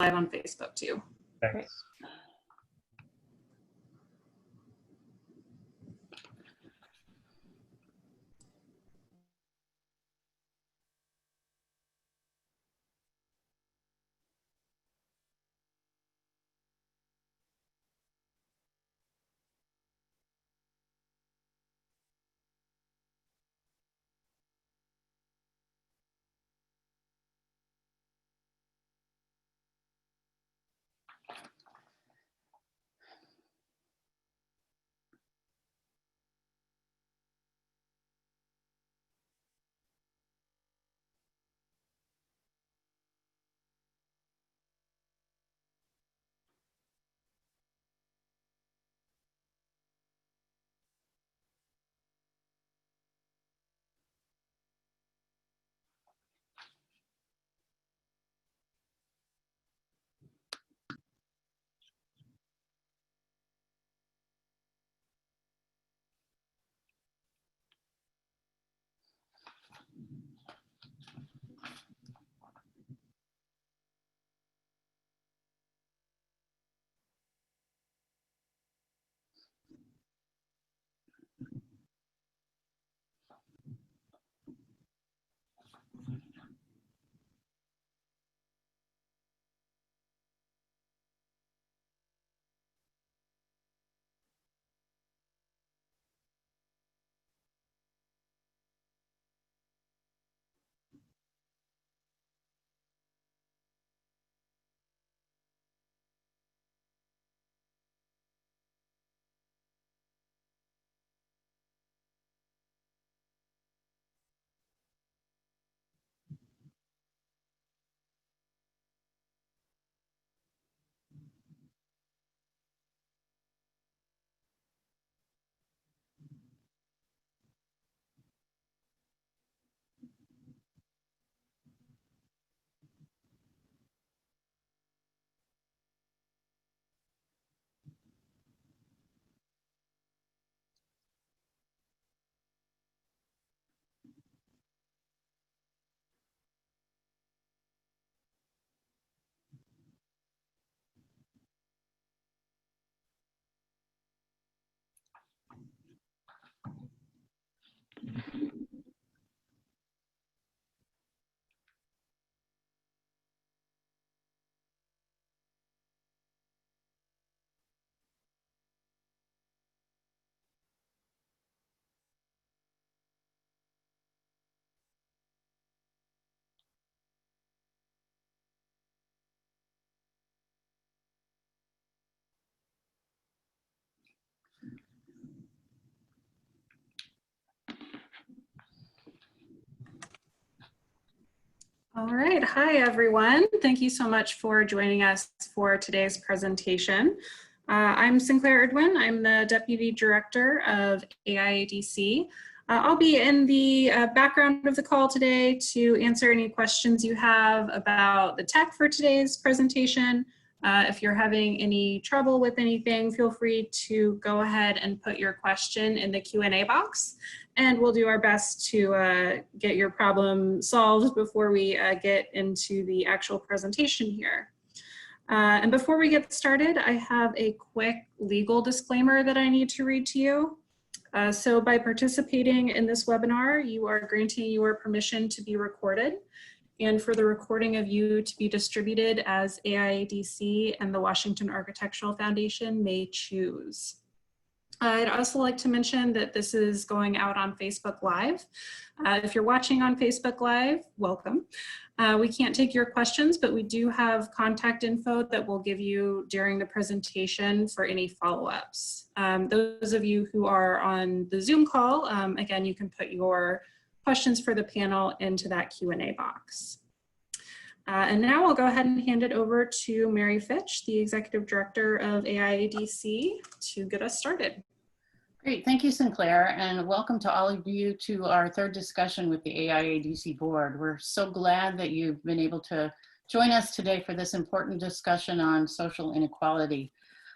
live on Facebook too. Thanks. All right, hi everyone. Thank you so much for joining us for today's presentation. I'm Sinclair Erdwin. I'm the Deputy Director of AIADC. I'll be in the background of the call today to answer any questions you have about the tech for today's presentation. If you're having any trouble with anything, feel free to go ahead and put your question in the Q&A box, and we'll do our best to get your problem solved before we get into the actual presentation here. And before we get started, I have a quick legal disclaimer that I need to read to you. So by participating in this webinar, you are granting your permission to be recorded and for the recording of you to be distributed as AIADC and the Washington Architectural Foundation may choose. I'd also like to mention that this is going out on Facebook Live. If you're watching on Facebook Live, welcome. We can't take your questions, but we do have contact info that we'll give you during the presentation for any follow-ups. Those of you who are on the Zoom call, again, you can put your questions for the panel into that Q&A box. And now I'll go ahead and hand it over to Mary Fitch, the Executive Director of AIADC, to get us started. Great, thank you, Sinclair, and welcome to all of you to our third discussion with the AIADC board. We're so glad that you've been able to join us today for this important discussion on social inequality.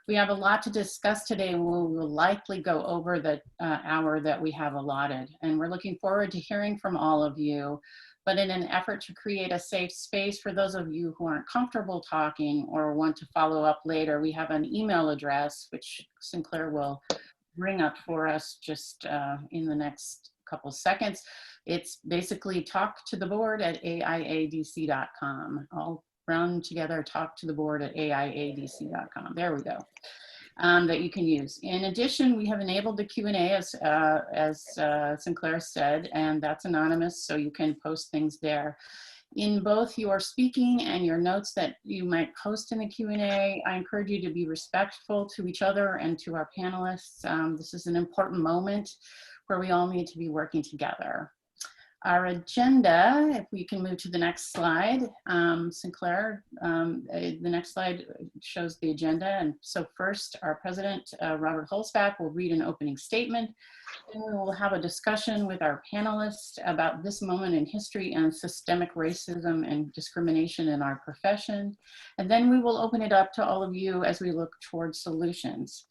We have a lot to discuss today, and we will likely go over the hour that we have allotted. And we're looking forward to hearing from all of you But in an effort to create a safe space for those of you who aren't comfortable talking or want to follow up later, we have an email address, which Sinclair will bring up for us just in the next couple seconds. It's basically talktotheboard@aiadc.com. All round together, talktotheboard@aiadc.com. There we go. That you can use. In addition, we have enabled the Q&A as Sinclair said, and that's anonymous, so you can post things there. In both your speaking and your notes that you might post in the Q&A, I encourage you to be respectful to each other and to our panelists. This is an important moment where we all need to be working together. Our agenda, if we can move to the next slide, Sinclair, the next slide shows the agenda. And so first, our president, Robert Holtzbach, will read an opening statement. Then we will have a discussion with our panelists about this moment in history and systemic racism and discrimination in our profession. And then we will open it up to all of you as we look towards solutions.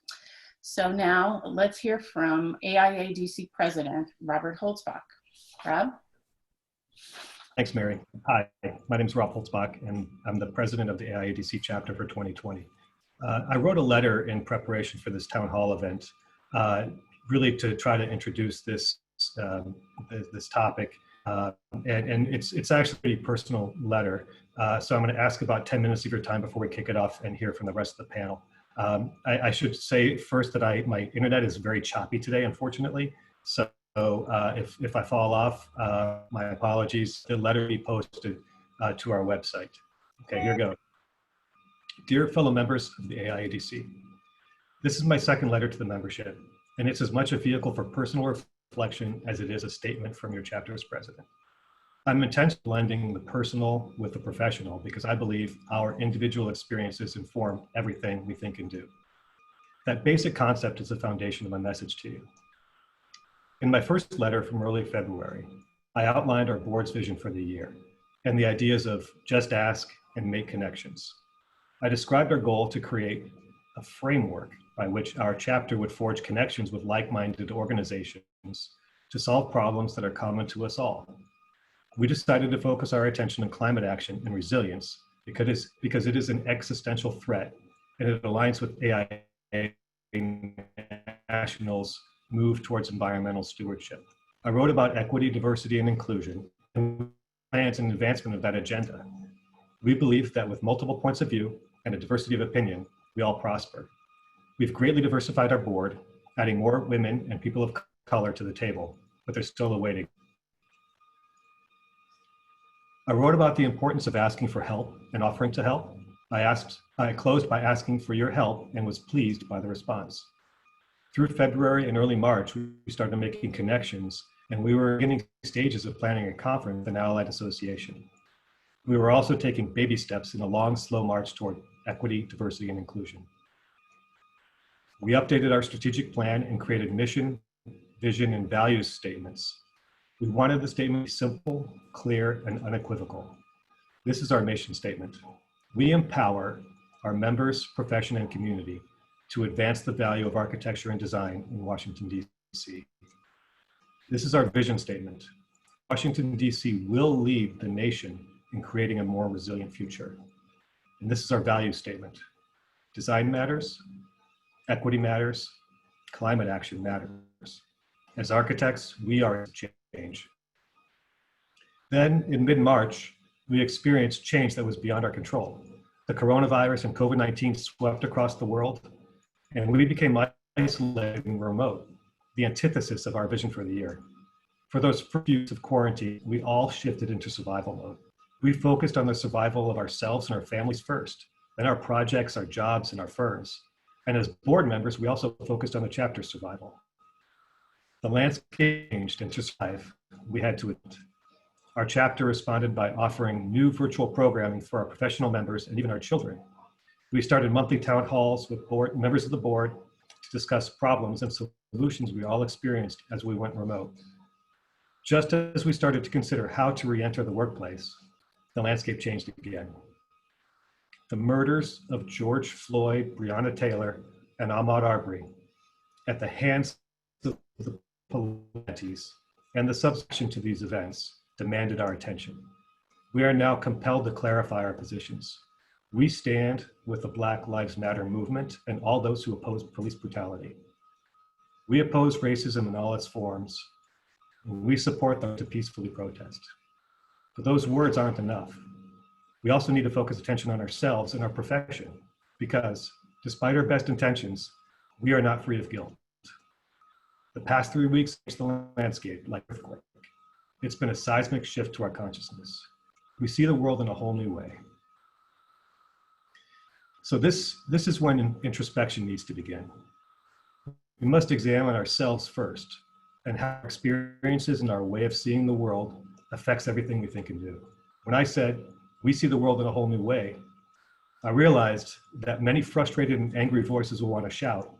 So now let's hear from AIA DC President, Robert Holtzbach. Rob? Thanks, Mary. Hi, my name is Rob Holtzbach, and I'm the president of the AIA DC chapter for 2020. I wrote a letter in preparation for this town hall event, really to try to introduce this topic, and it's actually a pretty personal letter. So I'm going to ask about 10 minutes of your time before we kick it off and hear from the rest of the panel. I should say first that my internet is very choppy today, unfortunately. So if I fall off, my apologies. The letter will be posted to our website. Okay, here we go. Dear fellow members of the AIADC, this is my second letter to the membership, and it's as much a vehicle for personal reflection as it is a statement from your chapter's president. I'm intentionally blending the personal with the professional because I believe our individual experiences inform everything we think and do. That basic concept is the foundation of my message to you. In my first letter from early February, I outlined our board's vision for the year and the ideas of just ask and make connections. I described our goal to create a framework by which our chapter would forge connections with like-minded organizations to solve problems that are common to us all. We decided to focus our attention on climate action and resilience because it is an existential threat, and it aligns with AIA National's move towards environmental stewardship. I wrote about equity, diversity, and inclusion, and plans and advancement of that agenda. We believe that with multiple points of view and a diversity of opinion, we all prosper. We've greatly diversified our board, adding more women and people of color to the table, but there's still a way to go. I wrote about the importance of asking for help and offering to help. I closed by asking for your help and was pleased by the response. Through February and early March, we started making connections, and we were beginning stages of planning a conference with an allied association. We were also taking baby steps in a long, slow march toward equity, diversity, and inclusion. We updated our strategic plan and created mission, vision, and values statements. We wanted the statement to be simple, clear, and unequivocal. This is our mission statement. We empower our members, profession, and community to advance the value of architecture and design in Washington, D.C. This is our vision statement. Washington, D.C. will lead the nation in creating a more resilient future. And this is our value statement. Design matters, equity matters, climate action matters. As architects, we are change. Then in mid-March, we experienced change that was beyond our control. The coronavirus and COVID-19 swept across the world, and we became isolated and remote, the antithesis of our vision for the year. For those first weeks of quarantine, we all shifted into survival mode. We focused on the survival of ourselves and our families first, then our projects, our jobs, and our firms. And as board members, we also focused on the chapter survival. The landscape changed, and to survive, we had to adapt. Our chapter responded by offering new virtual programming for our professional members and even our children. We started monthly town halls with members of the board to discuss problems and solutions we all experienced as we went remote. Just as we started to consider how to re-enter the workplace, the landscape changed again. The murders of George Floyd, Breonna Taylor, and Ahmaud Arbery at the hands of the police and the subsection to these events demanded our attention. We are now compelled to clarify our positions. We stand with the Black Lives Matter movement and all those who oppose police brutality. We oppose racism in all its forms. And we support those to peacefully protest. But those words aren't enough. We also need to focus attention on ourselves and our profession, because despite our best intentions, we are not free of guilt. The past 3 weeks changed the landscape like an earthquake. It's been a seismic shift to our consciousness. We see the world in a whole new way. So this is when introspection needs to begin. We must examine ourselves first and how our experiences and our way of seeing the world affects everything we think and do. When I said, we see the world in a whole new way, I realized that many frustrated and angry voices will want to shout,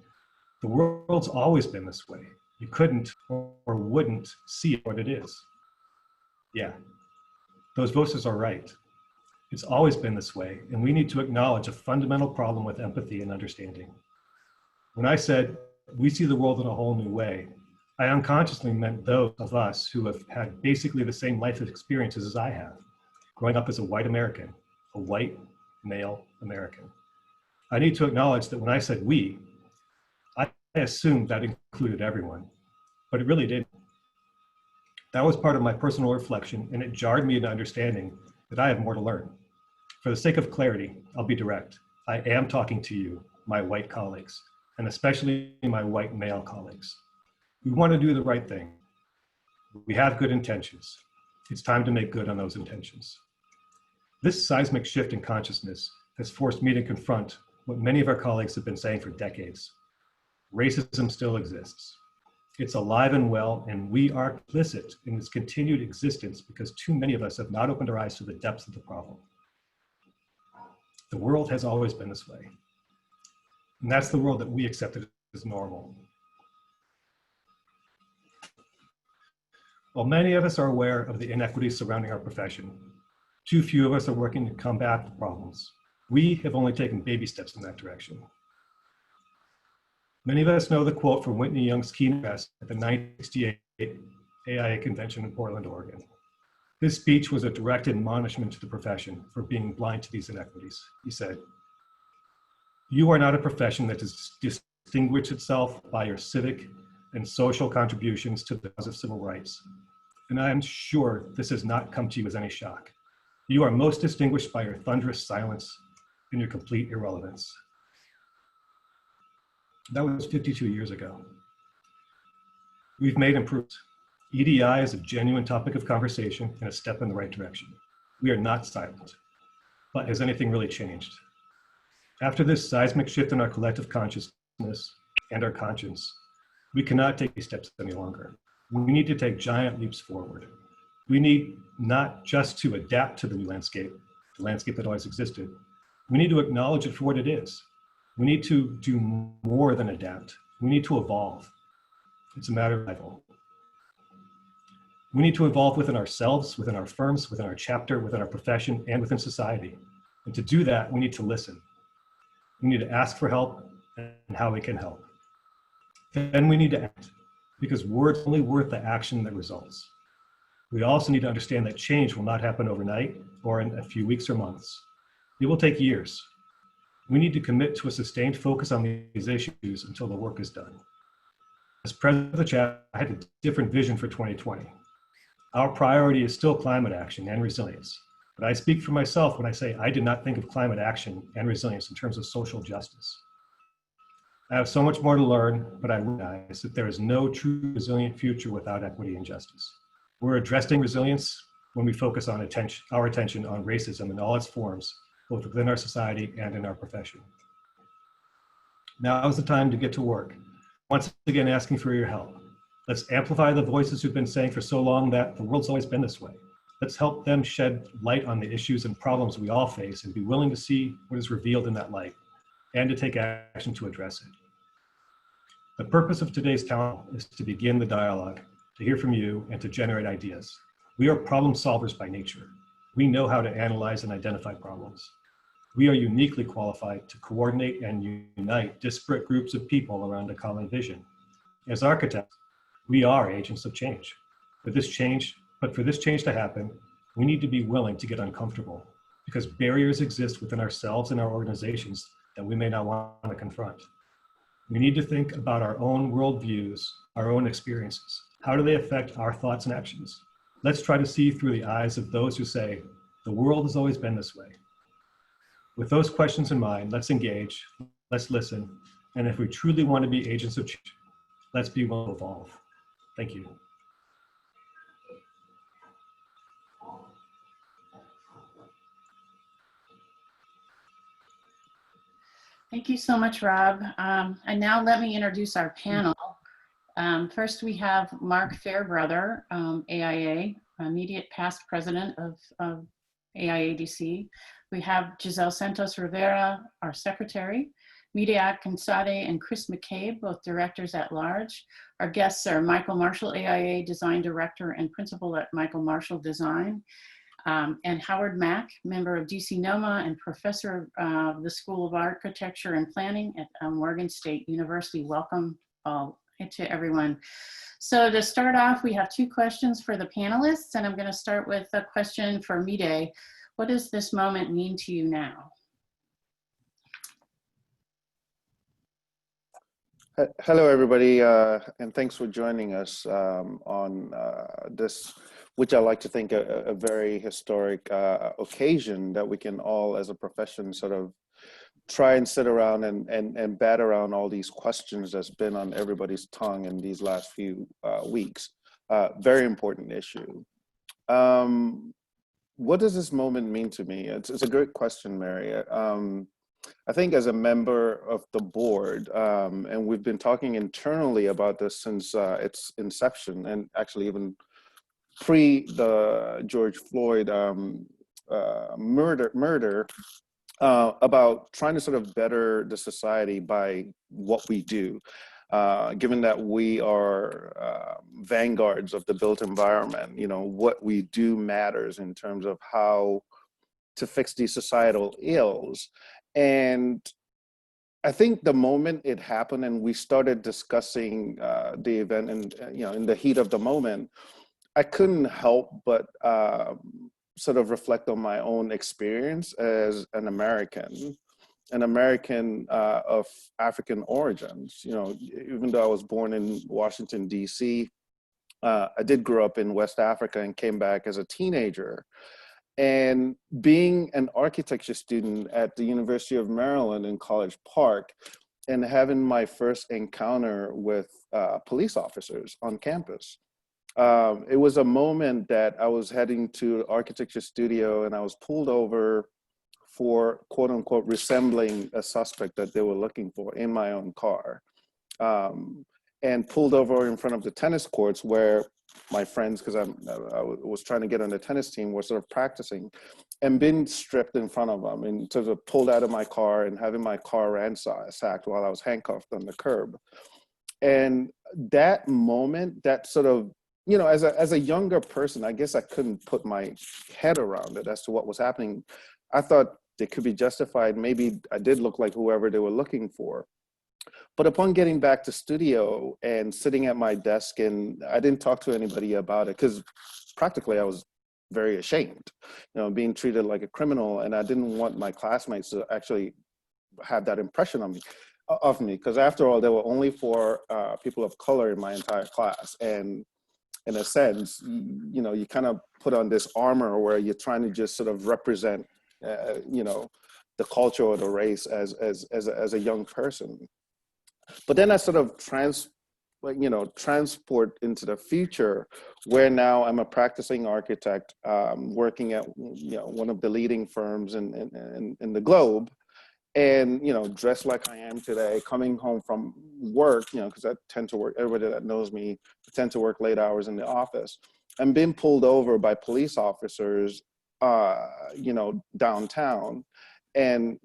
the world's always been this way. You couldn't or wouldn't see what it is. Yeah, those voices are right. It's always been this way, and we need to acknowledge a fundamental problem with empathy and understanding. When I said, we see the world in a whole new way, I unconsciously meant those of us who have had basically the same life experiences as I have, growing up as a white American, a white male American. I need to acknowledge that when I said we, I assumed that included everyone, but it really didn't. That was part of my personal reflection, and it jarred me into understanding that I have more to learn. For the sake of clarity, I'll be direct. I am talking to you, my white colleagues, and especially my white male colleagues. We want to do the right thing. We have good intentions. It's time to make good on those intentions. This seismic shift in consciousness has forced me to confront what many of our colleagues have been saying for decades. Racism still exists. It's alive and well, and we are complicit in its continued existence because too many of us have not opened our eyes to the depths of the problem. The world has always been this way. And that's the world that we accepted as normal. While many of us are aware of the inequities surrounding our profession, too few of us are working to combat the problems. We have only taken baby steps in that direction. Many of us know the quote from Whitney Young's keynote address at the 1968 AIA convention in Portland, Oregon. This speech was a direct admonishment to the profession for being blind to these inequities. He said, "You are not a profession that has distinguished itself by your civic and social contributions to the cause of civil rights. And I am sure this has not come to you as any shock. You are most distinguished by your thunderous silence and your complete irrelevance." That was 52 years ago. We've made improvements. EDI is a genuine topic of conversation and a step in the right direction. We are not silent. But has anything really changed? After this seismic shift in our collective consciousness and our conscience, we cannot take these steps any longer. We need to take giant leaps forward. We need not just to adapt to the new landscape, the landscape that always existed. We need to acknowledge it for what it is. We need to do more than adapt. We need to evolve. It's a matter of survival. We need to evolve within ourselves, within our firms, within our chapter, within our profession, and within society. And to do that, we need to listen. We need to ask for help and how we can help. Then we need to act, because words are only worth the action that results. We also need to understand that change will not happen overnight or in a few weeks or months. It will take years. We need to commit to a sustained focus on these issues until the work is done. As president of the chapter, I had a different vision for 2020. Our priority is still climate action and resilience, but I speak for myself when I say I did not think of climate action and resilience in terms of social justice. I have so much more to learn, but I realize that there is no true resilient future without equity and justice. We're addressing resilience when we focus on our attention on racism in all its forms, both within our society and in our profession. Now is the time to get to work. Once again, asking for your help. Let's amplify the voices who've been saying for so long that the world's always been this way. Let's help them shed light on the issues and problems we all face and be willing to see what is revealed in that light and to take action to address it. The purpose of today's town hall is to begin the dialogue, to hear from you, and to generate ideas. We are problem solvers by nature. We know how to analyze and identify problems. We are uniquely qualified to coordinate and unite disparate groups of people around a common vision. As architects, we are agents of change, but this change But for this change to happen, we need to be willing to get uncomfortable because barriers exist within ourselves and our organizations that we may not want to confront. We need to think about our own worldviews, our own experiences. How do they affect our thoughts and actions? Let's try to see through the eyes of those who say, the world has always been this way. With those questions in mind, let's engage, let's listen, and if we truly want to be agents of change, let's be willing to evolve. Thank you. Thank you so much, Rob. And now let me introduce our panel. First, we have Marc Fairbrother, AIA, immediate past president of AIADC. We have Yiselle Santos Rivera, our secretary, Mide Akinsade and Chris McCabe, both directors at large. Our guests are Michael Marshall, AIA design director and principal at Michael Marshall Design, and Howard Mack, member of DC NOMA and professor of the School of Architecture and Planning at Morgan State University. Welcome to everyone. So to start off, we have two questions for the panelists, and I'm going to start with a question for Mide. What does this moment mean to you now? Hello, everybody, and thanks for joining us on this, which I like to think a very historic occasion that we can all, as a profession, sort of try and sit around and bat around all these questions that's been on everybody's tongue in these last few weeks. Very important issue. What does this moment mean to me? It's a great question, Mary. I think as a member of the board, and we've been talking internally about this since its inception, and actually even pre the George Floyd murder, about trying to sort of better the society by what we do, given that we are vanguards of the built environment. You know, what we do matters in terms of how to fix these societal ills. And I think the moment it happened and we started discussing the event and, you know, in the heat of the moment, I couldn't help but sort of reflect on my own experience as an American of African origins. You know, even though I was born in Washington, DC, I did grow up in West Africa and came back as a teenager. And being an architecture student at the University of Maryland in College Park and having my first encounter with police officers on campus, it was a moment that I was heading to the architecture studio and I was pulled over for quote unquote resembling a suspect that they were looking for in my own car, and pulled over in front of the tennis courts where my friends, because I was trying to get on the tennis team, were sort of practicing, and been stripped in front of them and sort of pulled out of my car and having my car ransacked while I was handcuffed on the curb. And that moment, that sort of, you know, as a younger person, I guess I couldn't put my head around it as to what was happening. I thought it could be justified. Maybe I did look like whoever they were looking for. But upon getting back to studio and sitting at my desk, and I didn't talk to anybody about it because practically I was very ashamed, you know, being treated like a criminal, and I didn't want my classmates to actually have that impression of me, because after all, there were only 4 people of color in my entire class, and in a sense, you know, you kind of put on this armor where you're trying to just sort of represent, you know, the culture or the race as a young person. But then I sort of transport into the future, where now I'm a practicing architect, working at, you know, one of the leading firms in the globe, and, you know, dressed like I am today, coming home from work, you know, because I tend to work, everybody that knows me, I tend to work late hours in the office. I'm being pulled over by police officers, you know, downtown, and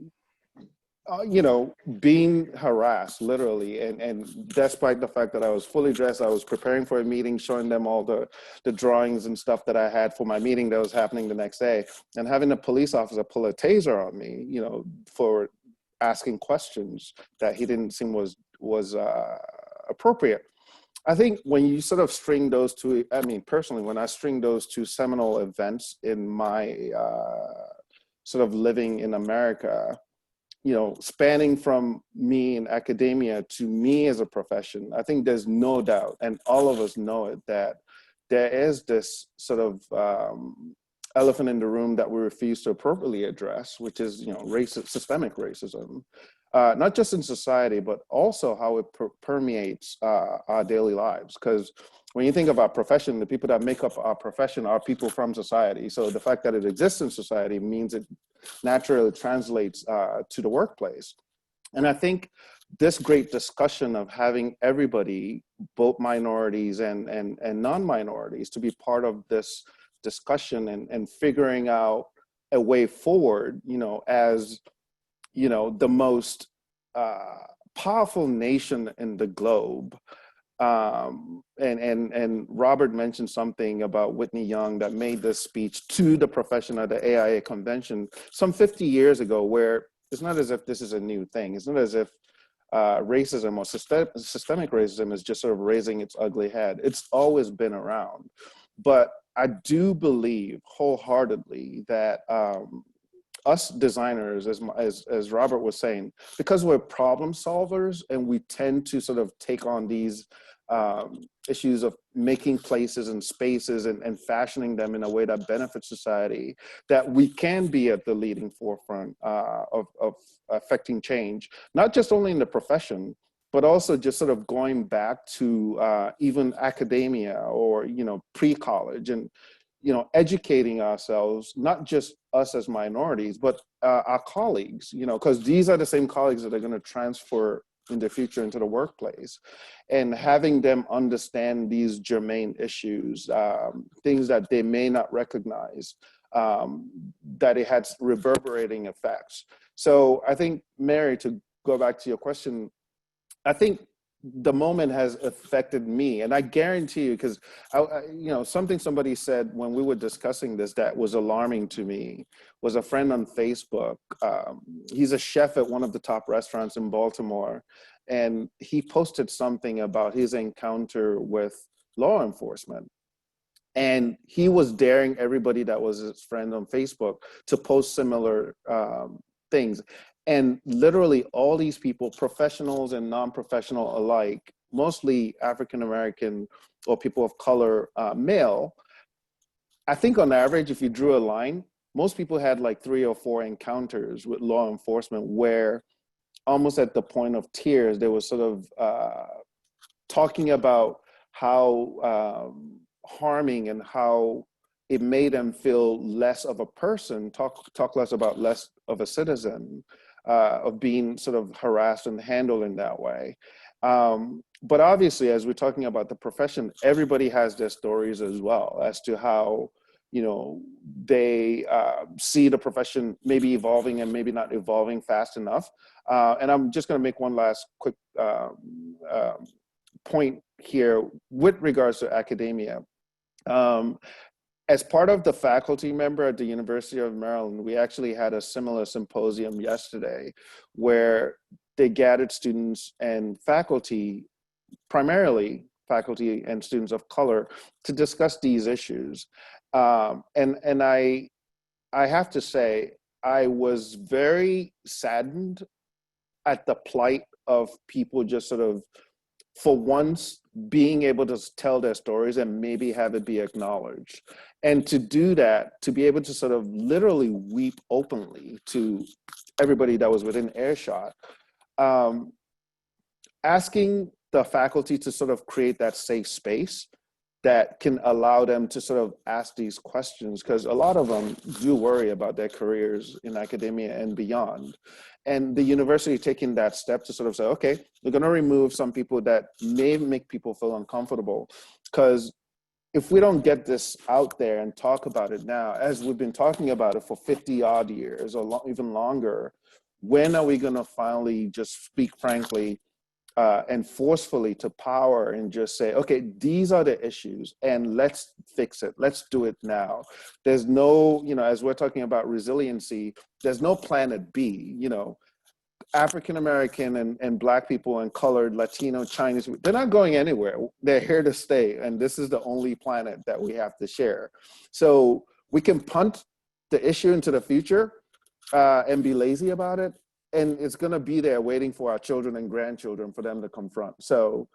you know, being harassed literally, and despite the fact that I was fully dressed, I was preparing for a meeting, showing them all the drawings and stuff that I had for my meeting that was happening the next day, and having a police officer pull a taser on me, you know, for asking questions that he didn't seem was appropriate. I think when you sort of string those two, I mean, personally, when I string those two seminal events in my sort of living in America, you know, spanning from me in academia to me as a profession, I think there's no doubt, and all of us know it, that there is this sort of elephant in the room that we refuse to appropriately address, which is, you know, systemic racism, not just in society, but also how it permeates our daily lives. Because when you think of our profession, the people that make up our profession are people from society. So the fact that it exists in society means it naturally translates to the workplace. And I think this great discussion of having everybody, both minorities and non-minorities, to be part of this discussion and figuring out a way forward, you know, as, you know, the most powerful nation in the globe. And Robert mentioned something about Whitney Young that made this speech to the profession at the AIA convention some 50 years ago, where it's not as if this is a new thing. It's not as if racism or systemic racism is just sort of raising its ugly head. It's always been around. But I do believe wholeheartedly that us designers, as Robert was saying, because we're problem solvers and we tend to sort of take on these issues of making places and spaces and fashioning them in a way that benefits society, that we can be at the leading forefront of affecting change, not just only in the profession, but also just sort of going back to even academia or, you know, pre-college, and, you know, educating ourselves, not just us as minorities, but our colleagues, you know, because these are the same colleagues that are going to transfer in the future into the workplace, and having them understand these germane issues, things that they may not recognize, that it has reverberating effects. So I think, Mary, to go back to your question, I think the moment has affected me, and I guarantee you, because you know, something somebody said when we were discussing this that was alarming to me was a friend on Facebook. He's a chef at one of the top restaurants in Baltimore, and he posted something about his encounter with law enforcement, and he was daring everybody that was his friend on Facebook to post similar things. And literally all these people, professionals and non-professional alike, mostly African-American or people of color, male, I think on average, if you drew a line, most people had like 3 or 4 encounters with law enforcement where almost at the point of tears, they were sort of talking about how harming and how it made them feel less of a person, talk less about less of a citizen, of being sort of harassed and handled in that way. But obviously, as we're talking about the profession, everybody has their stories as well as to how, you know, they see the profession maybe evolving and maybe not evolving fast enough. And I'm just going to make one last quick point here with regards to academia. As part of the faculty member at the University of Maryland, we actually had a similar symposium yesterday where they gathered students and faculty, primarily faculty and students of color, to discuss these issues. And I have to say, I was very saddened at the plight of people just sort of, for once, being able to tell their stories and maybe have it be acknowledged. And to do that, to be able to sort of literally weep openly to everybody that was within earshot, asking the faculty to sort of create that safe space that can allow them to sort of ask these questions, because a lot of them do worry about their careers in academia and beyond. And the university taking that step to sort of say, okay, we're going to remove some people that may make people feel uncomfortable. Because if we don't get this out there and talk about it now, as we've been talking about it for 50 odd years or even longer, when are we going to finally just speak frankly and forcefully to power and just say, okay, these are the issues and let's fix it. Let's do it now. There's no, you know, as we're talking about resiliency, there's no planet B, you know. African American and Black people and colored, Latino, Chinese, they're not going anywhere. They're here to stay. And this is the only planet that we have to share. So we can punt the issue into the future and be lazy about it. And it's going to be there waiting for our children and grandchildren for them to confront. So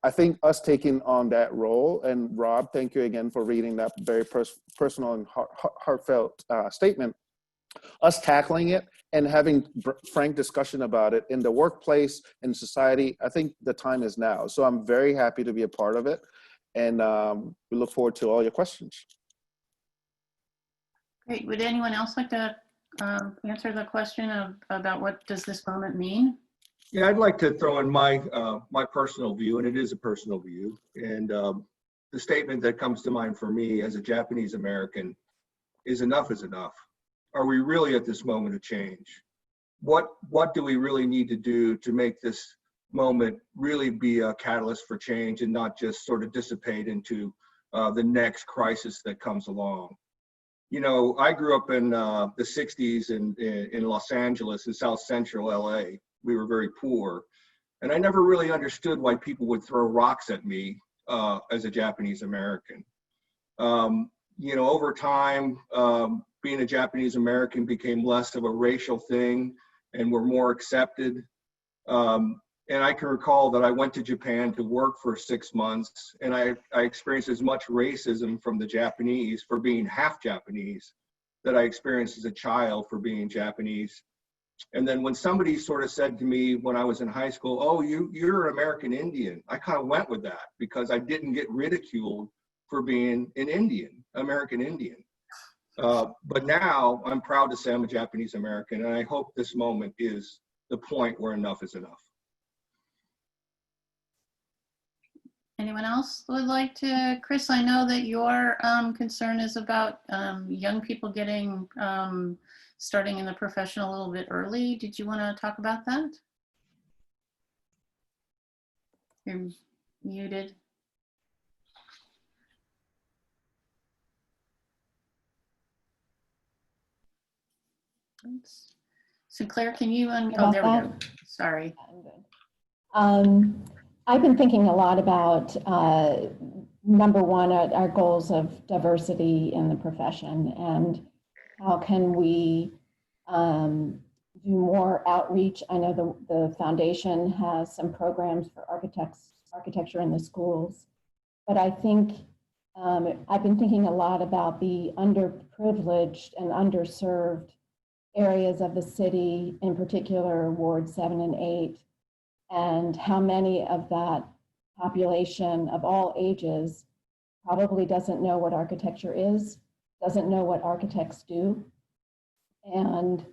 I think us taking on that role, and Rob, thank you again for reading that very personal and heartfelt statement, us tackling it and having frank discussion about it in the workplace, in society, I think the time is now. So I'm very happy to be a part of it. And we look forward to all your questions. Great. Would anyone else like to answer the question about what does this moment mean? Yeah, I'd like to throw in my my personal view, and it is a personal view. And the statement that comes to mind for me as a Japanese American is enough is enough. Are we really at this moment of change? What do we really need to do to make this moment really be a catalyst for change and not just sort of dissipate into the next crisis that comes along? You know, I grew up in the 60s in Los Angeles, in South Central LA. We were very poor. And I never really understood why people would throw rocks at me as a Japanese American. You know, over time, being a Japanese American became less of a racial thing and we're more accepted. And I can recall that I went to Japan to work for 6 months, and I experienced as much racism from the Japanese for being half Japanese that I experienced as a child for being Japanese. And then when somebody sort of said to me when I was in high school, oh, you're an American Indian, I kind of went with that because I didn't get ridiculed for being an Indian, American Indian. But now I'm proud to say I'm a Japanese American, and I hope this moment is the point where enough is enough. Anyone else would like to? Chris, I know that your concern is about young people getting starting in the profession a little bit early. Did you want to talk about that? You're muted. Oops. Sinclair, can you? Oh, there we go. Sorry. I've been thinking a lot about, number one, our goals of diversity in the profession and how can we do more outreach. I know the foundation has some programs for architecture in the schools, but I think I've been thinking a lot about the underprivileged and underserved areas of the city, in particular Ward 7 and 8, and how many of that population of all ages probably doesn't know what architecture is, doesn't know what architects do. And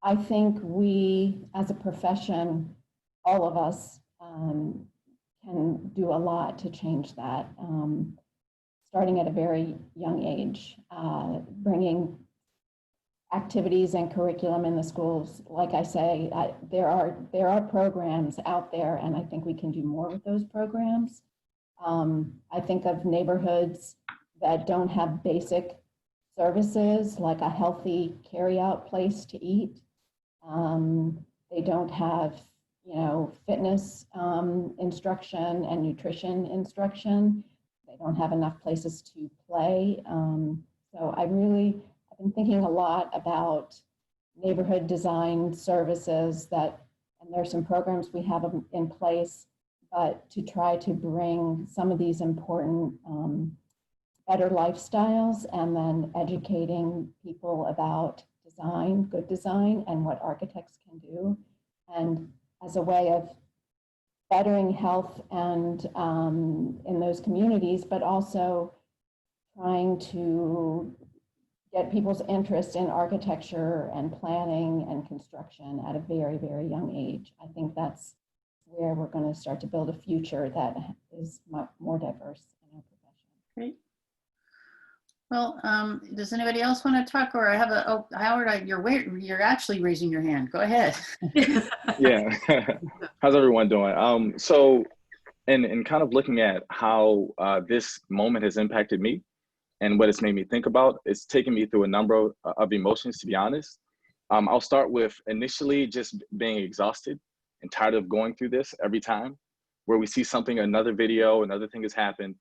I think we, as a profession, all of us can do a lot to change that, starting at a very young age, bringing activities and curriculum in the schools. Like I say, there are programs out there, and I think we can do more with those programs. I think of neighborhoods that don't have basic services like a healthy carry-out place to eat. They don't have, fitness instruction and nutrition instruction. They don't have enough places to play. So I've been thinking a lot about neighborhood design services and there's some programs we have in place, but to try to bring some of these important better lifestyles and then educating people about design, good design, and what architects can do. And as a way of bettering health and in those communities, but also trying to get people's interest in architecture and planning and construction at a very, very young age. I think that's where we're going to start to build a future that is much more diverse in our profession. Great. Well, does anybody else want to talk? Or I have Howard, you're actually raising your hand. Go ahead. Yeah. How's everyone doing? So, in kind of looking at how this moment has impacted me and what it's made me think about, it's taken me through a number of emotions, to be honest. I'll start with initially just being exhausted and tired of going through this every time where we see something, another video, another thing has happened.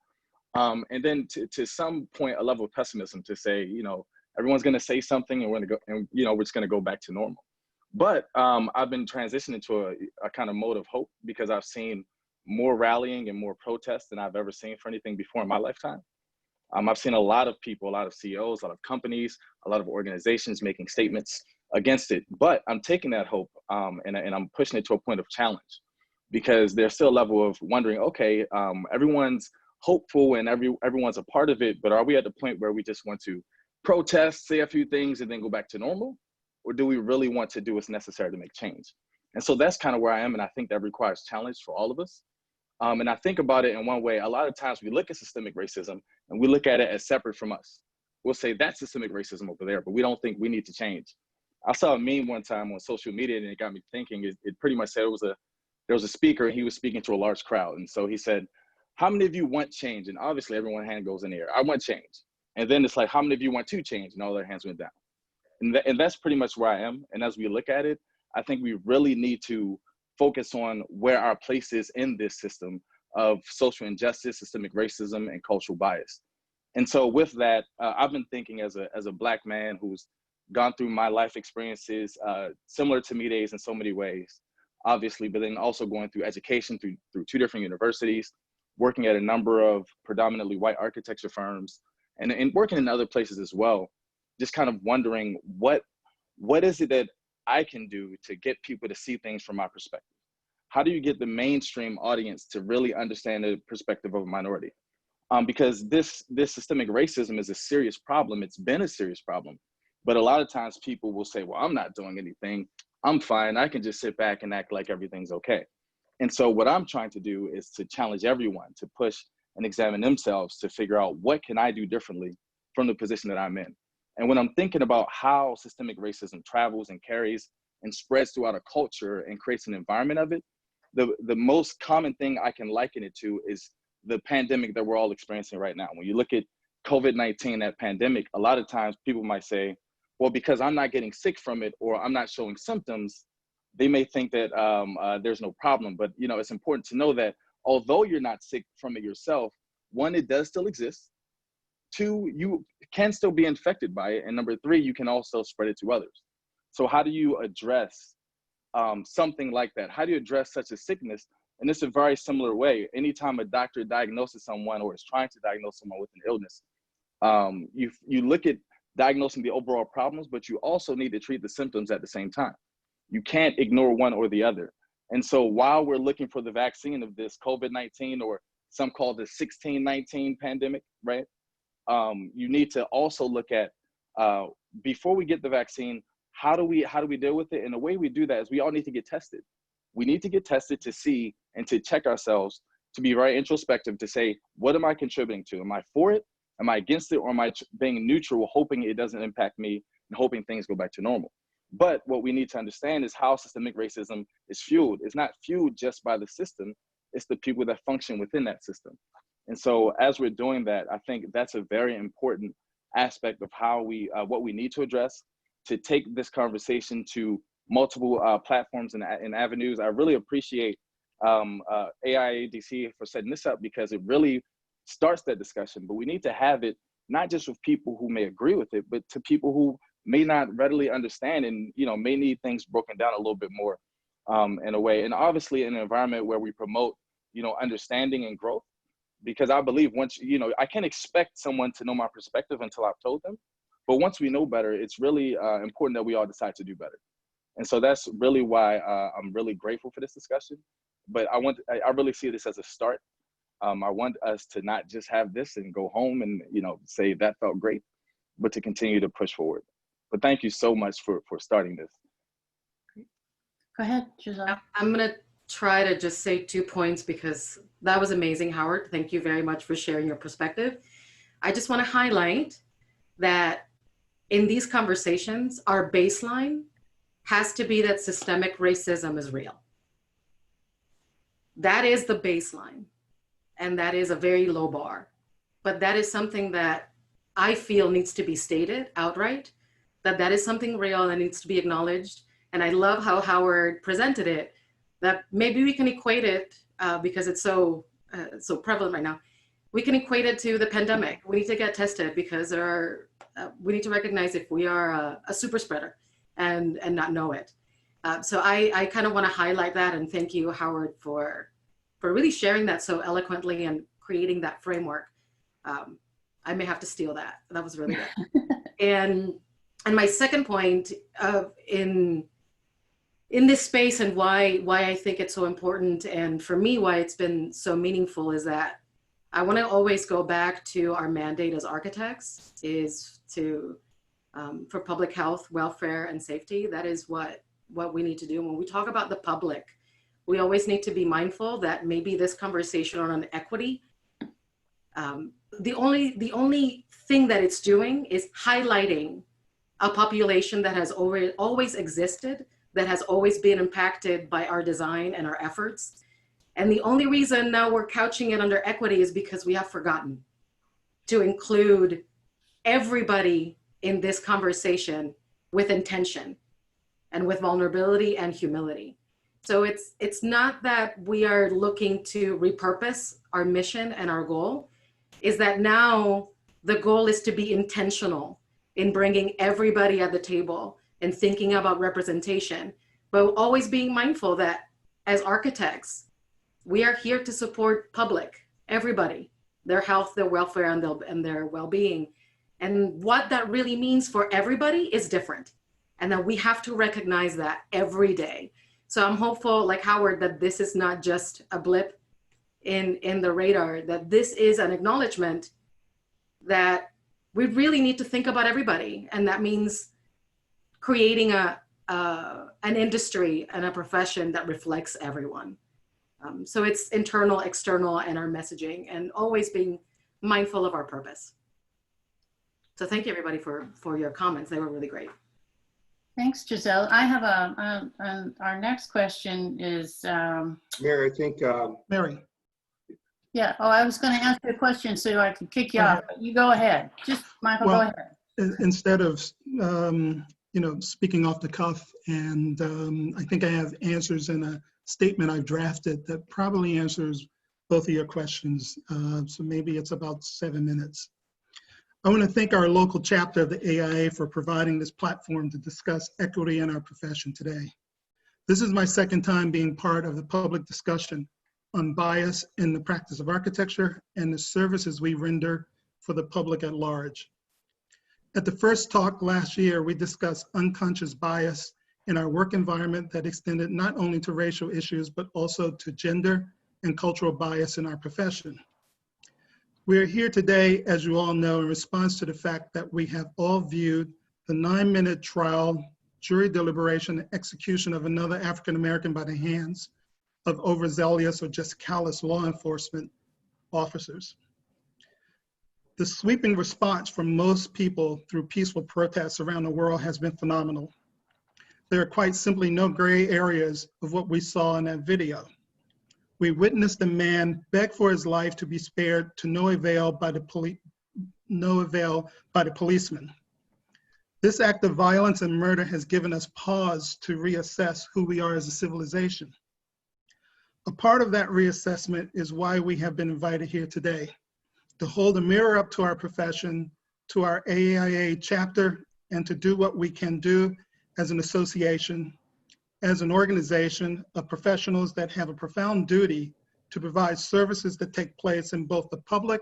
And then to some point, a level of pessimism to say, you know, everyone's going to say something and we're going to go, and, you know, we're just going to go back to normal. But I've been transitioning to a kind of mode of hope because I've seen more rallying and more protests than I've ever seen for anything before in my lifetime. I've seen a lot of people, a lot of CEOs, a lot of companies, a lot of organizations making statements against it. But I'm taking that hope and I'm pushing it to a point of challenge because there's still a level of wondering, okay, everyone's hopeful and everyone's a part of it, but are we at the point where we just want to protest, say a few things, and then go back to normal? Or do we really want to do what's necessary to make change? And so that's kind of where I am, and I think that requires challenge for all of us. And I think about it in one way, a lot of times we look at systemic racism and we look at it as separate from us. We'll say that's systemic racism over there, but we don't think we need to change. I saw a meme one time on social media and it got me thinking. It pretty much said there was a speaker and he was speaking to a large crowd. And so he said, how many of you want change? And obviously everyone's hand goes in the air. I want change. And then it's like, how many of you want to change? And all their hands went down. And that's pretty much where I am. And as we look at it, I think we really need to focus on where our place is in this system of social injustice, systemic racism, and cultural bias. And so with that, I've been thinking as a Black man who's gone through my life experiences, similar to Mide's in so many ways, obviously, but then also going through education through 2 different universities, working at a number of predominantly white architecture firms, and working in other places as well, just kind of wondering what is it that I can do to get people to see things from my perspective? How do you get the mainstream audience to really understand the perspective of a minority? Because this systemic racism is a serious problem. It's been a serious problem. But a lot of times people will say, well, I'm not doing anything. I'm fine. I can just sit back and act like everything's okay. And so what I'm trying to do is to challenge everyone to push and examine themselves to figure out what can I do differently from the position that I'm in. And when I'm thinking about how systemic racism travels and carries and spreads throughout a culture and creates an environment of it, the most common thing I can liken it to is the pandemic that we're all experiencing right now. When you look at COVID-19, that pandemic, a lot of times people might say, well, because I'm not getting sick from it or I'm not showing symptoms, they may think that there's no problem. But you know, it's important to know that although you're not sick from it yourself, 1, it does still exist. 2, you can still be infected by it. And number 3, you can also spread it to others. So how do you address something like that? How do you address such a sickness? And it's a very similar way. Anytime a doctor diagnoses someone or is trying to diagnose someone with an illness, you look at diagnosing the overall problems, but you also need to treat the symptoms at the same time. You can't ignore one or the other. And so while we're looking for the vaccine of this COVID-19, or some call the 1619 pandemic, right? You need to also look at, before we get the vaccine, how do we deal with it? And the way we do that is we all need to get tested. We need to get tested to see and to check ourselves, to be very introspective, to say, what am I contributing to? Am I for it? Am I against it? Or am I being neutral, hoping it doesn't impact me and hoping things go back to normal? But what we need to understand is how systemic racism is fueled. It's not fueled just by the system, it's the people that function within that system. And so as we're doing that, I think that's a very important aspect of how what we need to address, to take this conversation to multiple platforms and avenues. I really appreciate AIA DC for setting this up, because it really starts that discussion. But we need to have it not just with people who may agree with it, but to people who may not readily understand and may need things broken down a little bit more in a way. And obviously in an environment where we promote understanding and growth, because I believe once I can't expect someone to know my perspective until I've told them. But once we know better, it's really important that we all decide to do better. And so that's really why I'm really grateful for this discussion. But I really see this as a start. I want us to not just have this and go home and say that felt great, but to continue to push forward. But thank you so much for starting this. Go ahead, Yiselle. I'm going to try to just say 2 points, because that was amazing, Howard. Thank you very much for sharing your perspective. I just want to highlight that in these conversations, our baseline has to be that systemic racism is real. That is the baseline. And that is a very low bar. But that is something that I feel needs to be stated outright, that is something real and needs to be acknowledged. And I love how Howard presented it, that maybe we can equate it because it's so prevalent right now. We can equate it to the pandemic. We need to get tested because we need to recognize if we are a super spreader and not know it. So I kind of want to highlight that, and thank you, Howard, for really sharing that so eloquently and creating that framework. I may have to steal that. That was really good. And my second point in this space, and why I think it's so important, and for me why it's been so meaningful, is that I want to always go back to our mandate as architects, is to for public health, welfare, and safety. That is what we need to do. When we talk about the public, we always need to be mindful that maybe this conversation on equity, the only thing that it's doing is highlighting a population that has always existed, that has always been impacted by our design and our efforts. And the only reason now we're couching it under equity is because we have forgotten to include everybody in this conversation with intention and with vulnerability and humility. So it's not that we are looking to repurpose our mission and our goal, is that now the goal is to be intentional in bringing everybody at the table and thinking about representation, but always being mindful that as architects, we are here to support public, everybody, their health, their welfare, and their well-being. And what that really means for everybody is different. And that we have to recognize that every day. So I'm hopeful, like Howard, that this is not just a blip in the radar, that this is an acknowledgement that we really need to think about everybody. And that means creating an industry and a profession that reflects everyone. So it's internal, external, and our messaging, and always being mindful of our purpose. So thank you, everybody, for your comments. They were really great. Thanks, Yiselle. I have our next question is. Mary, I think. Mary. Yeah, I was going to ask you a question so I could kick you off. But you go ahead. Just, Michael, go ahead. Instead of, speaking off the cuff, and I think I have answers in a statement I've drafted that probably answers both of your questions. So maybe it's about 7 minutes. I want to thank our local chapter of the AIA for providing this platform to discuss equity in our profession today. This is my second time being part of the public discussion on bias in the practice of architecture and the services we render for the public at large. At the first talk last year, we discussed unconscious bias in our work environment that extended not only to racial issues, but also to gender and cultural bias in our profession. We are here today, as you all know, in response to the fact that we have all viewed the 9-minute trial, jury deliberation, and execution of another African-American by the hands of overzealous or just callous law enforcement officers. The sweeping response from most people through peaceful protests around the world has been phenomenal. There are quite simply no gray areas of what we saw in that video. We witnessed a man beg for his life to be spared to no avail by the policeman. This act of violence and murder has given us pause to reassess who we are as a civilization. A part of that reassessment is why we have been invited here today, to hold a mirror up to our profession, to our AIA chapter, and to do what we can do as an association, as an organization of professionals that have a profound duty to provide services that take place in both the public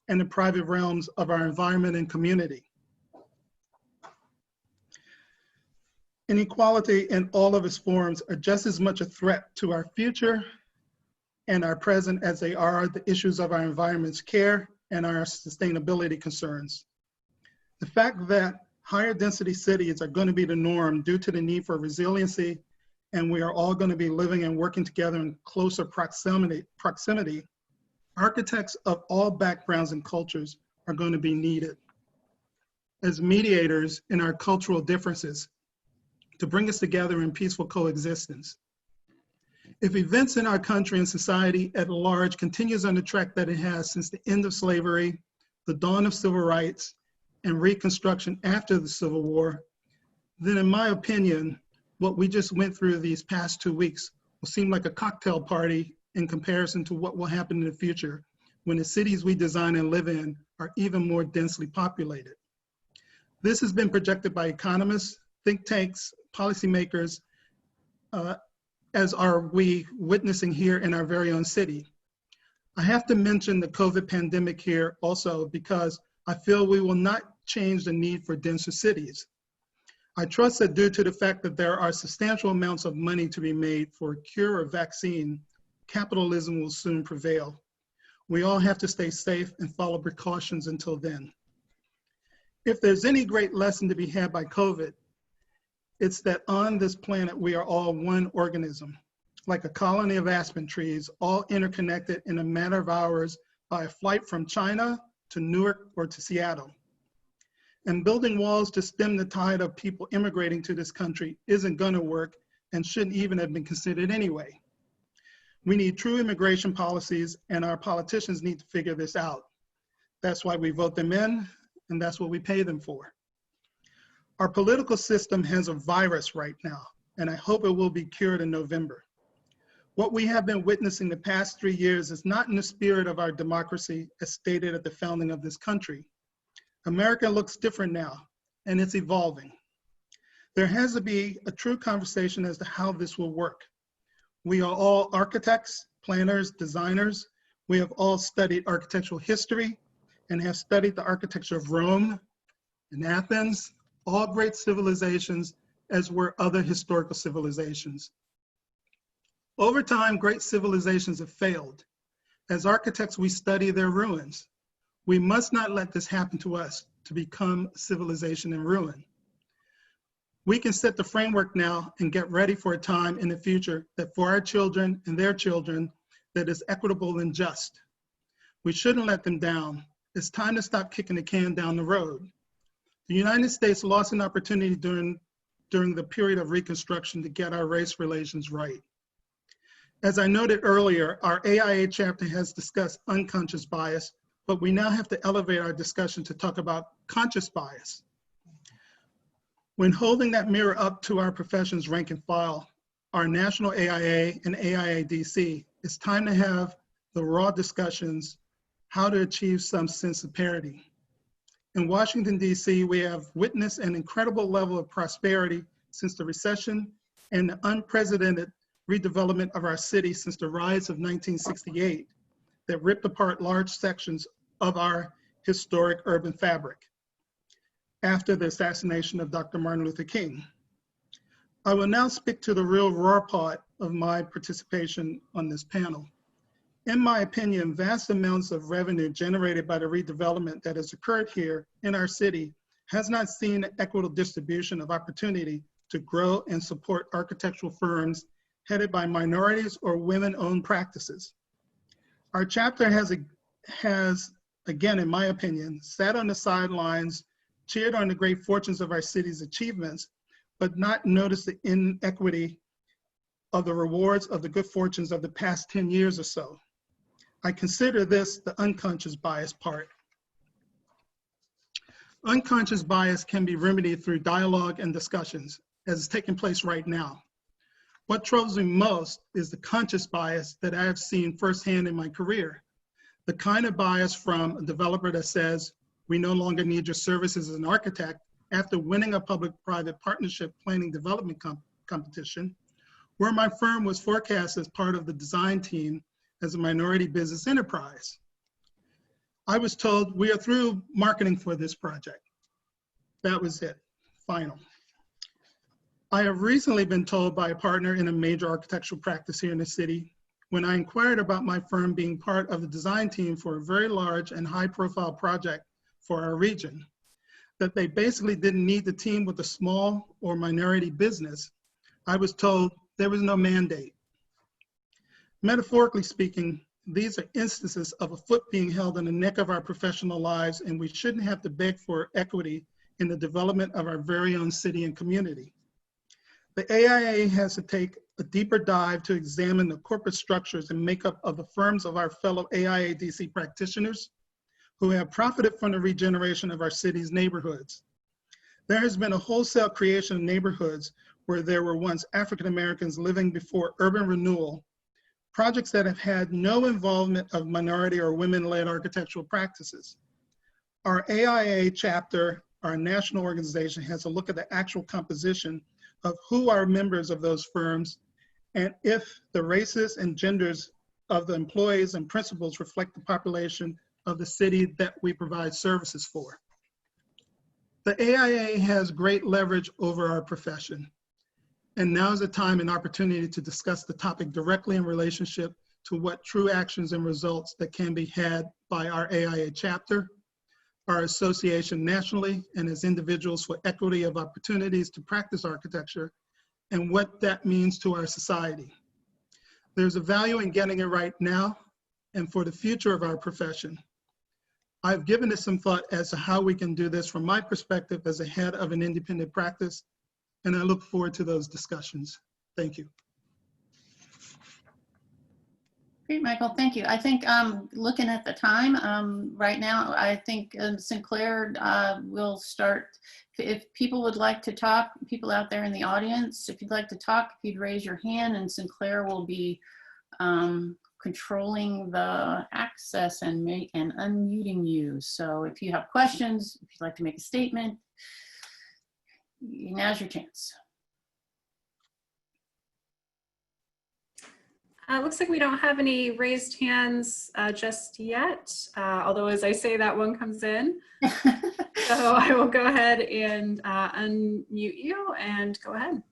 and the private realms of our environment and community. Inequality in all of its forms are just as much a threat to our future and our present as they are the issues of our environment's care and our sustainability concerns. The fact that higher density cities are going to be the norm due to the need for resiliency, and we are all going to be living and working together in closer proximity, architects of all backgrounds and cultures are going to be needed as mediators in our cultural differences to bring us together in peaceful coexistence. If events in our country and society at large continues on the track that it has since the end of slavery, the dawn of civil rights, and Reconstruction after the Civil War, then in my opinion, what we just went through these past 2 weeks will seem like a cocktail party in comparison to what will happen in the future when the cities we design and live in are even more densely populated. This has been projected by economists, think tanks, policymakers, as are we witnessing here in our very own city. I have to mention the COVID pandemic here also because I feel we will not change the need for denser cities. I trust that due to the fact that there are substantial amounts of money to be made for a cure or vaccine, capitalism will soon prevail. We all have to stay safe and follow precautions until then. If there's any great lesson to be had by COVID, it's that on this planet, we are all one organism, like a colony of aspen trees, all interconnected in a matter of hours by a flight from China to Newark or to Seattle. And building walls to stem the tide of people immigrating to this country isn't gonna work and shouldn't even have been considered anyway. We need true immigration policies and our politicians need to figure this out. That's why we vote them in and that's what we pay them for. Our political system has a virus right now and I hope it will be cured in November. What we have been witnessing the past 3 years is not in the spirit of our democracy as stated at the founding of this country. America looks different now, and it's evolving. There has to be a true conversation as to how this will work. We are all architects, planners, designers. We have all studied architectural history and have studied the architecture of Rome and Athens, all great civilizations, as were other historical civilizations. Over time, great civilizations have failed. As architects, we study their ruins. We must not let this happen to us to become a civilization in ruin. We can set the framework now and get ready for a time in the future that for our children and their children that is equitable and just. We shouldn't let them down. It's time to stop kicking the can down the road. The United States lost an opportunity during the period of Reconstruction to get our race relations right. As I noted earlier, our AIA chapter has discussed unconscious bias, but we now have to elevate our discussion to talk about conscious bias. When holding that mirror up to our profession's rank and file, our national AIA and AIADC, it's time to have the raw discussions how to achieve some sense of parity. In Washington, D.C., we have witnessed an incredible level of prosperity since the recession and the unprecedented redevelopment of our city since the rise of 1968 that ripped apart large sections of our historic urban fabric after the assassination of Dr. Martin Luther King. I will now speak to the real raw part of my participation on this panel. In my opinion, vast amounts of revenue generated by the redevelopment that has occurred here in our city has not seen an equitable distribution of opportunity to grow and support architectural firms headed by minorities or women-owned practices. Our chapter has, again, in my opinion, sat on the sidelines, cheered on the great fortunes of our city's achievements, but not noticed the inequity of the rewards of the good fortunes of the past 10 years or so. I consider this the unconscious bias part. Unconscious bias can be remedied through dialogue and discussions, as is taking place right now. What troubles me most is the conscious bias that I have seen firsthand in my career. The kind of bias from a developer that says, we no longer need your services as an architect after winning a public-private partnership planning development competition, where my firm was forecast as part of the design team as a minority business enterprise. I was told, we are through marketing for this project. That was it, final. I have recently been told by a partner in a major architectural practice here in the city, when I inquired about my firm being part of the design team for a very large and high profile project for our region, that they basically didn't need the team with a small or minority business. I was told there was no mandate. Metaphorically speaking, these are instances of a foot being held on the neck of our professional lives, and we shouldn't have to beg for equity in the development of our very own city and community. The AIA has to take a deeper dive to examine the corporate structures and makeup of the firms of our fellow AIADC practitioners who have profited from the regeneration of our city's neighborhoods. There has been a wholesale creation of neighborhoods where there were once African Americans living before urban renewal, projects that have had no involvement of minority or women-led architectural practices. Our AIA chapter, our national organization, has a look at the actual composition of who are members of those firms and if the races and genders of the employees and principals reflect the population of the city that we provide services for. The AIA has great leverage over our profession. And now is the time and opportunity to discuss the topic directly in relationship to what true actions and results that can be had by our AIA chapter, our association nationally, and as individuals for equity of opportunities to practice architecture, and what that means to our society. There's a value in getting it right now and for the future of our profession. I've given it some thought as to how we can do this from my perspective as a head of an independent practice, and I look forward to those discussions. Thank you. Great, Michael, thank you. I think looking at the time right now, I think Sinclair will start. If people would like to talk, people out there in the audience, if you'd like to talk, if you'd raise your hand, and Sinclair will be controlling the access and unmuting you. So if you have questions, if you'd like to make a statement, now's your chance. Looks like we don't have any raised hands just yet, although as I say that one comes in. So I will go ahead and unmute you and go ahead.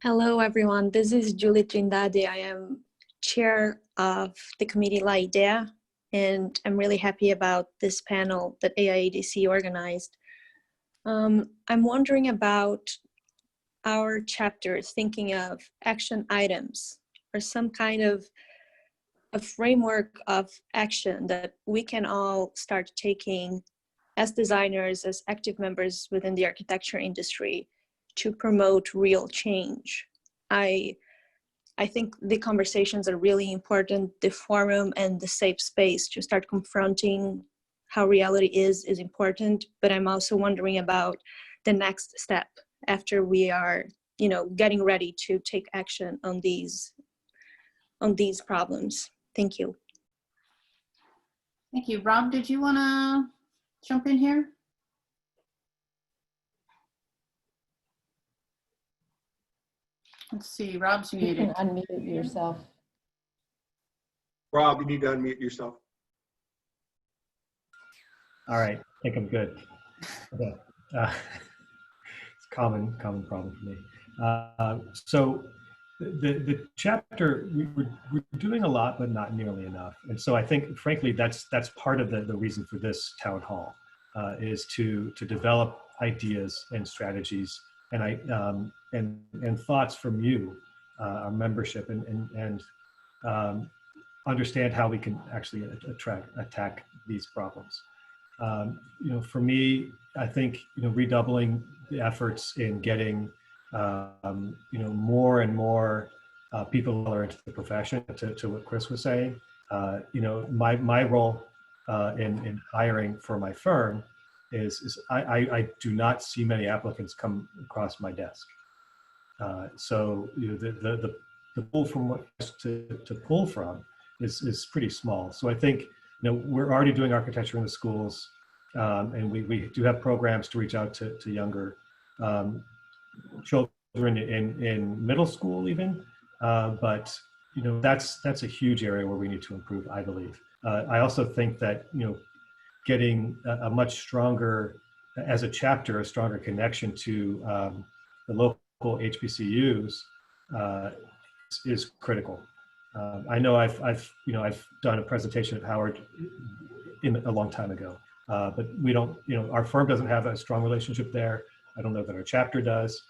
Hello, everyone. This is Julie Trindade. I am chair of the committee AIA, and I'm really happy about this panel that AIADC organized. I'm wondering about our chapter thinking of action items or some kind of a framework of action that we can all start taking as designers, as active members within the architecture industry to promote real change. I think the conversations are really important. The forum and the safe space to start confronting how reality is important, but I'm also wondering about the next step after we are, getting ready to take action on these problems. Thank you. Thank you. Rob, did you want to jump in here? Let's see, Rob's muted. You can unmute yourself. Rob, you need to unmute yourself. All right, I think I'm good. Okay. It's a common problem for me. So the chapter, we're doing a lot, but not nearly enough. And so I think, frankly, that's part of the reason for this town hall, is to develop ideas and strategies and thoughts from you, our membership, and understand how we can actually attack these problems. For me, I think redoubling the efforts in getting more and more people are into the profession. To what Chris was saying, my role in hiring for my firm is I do not see many applicants come across my desk. So the pool from what to pull from is pretty small. So I think we're already doing architecture in the schools, and we do have programs to reach out to younger children in middle school even, but that's a huge area where we need to improve, I believe. I also think that getting a much stronger, as a chapter, a stronger connection to the local HBCUs is critical. I know I've done a presentation at Howard a long time ago, but we don't, our firm doesn't have a strong relationship there. I don't know that our chapter does,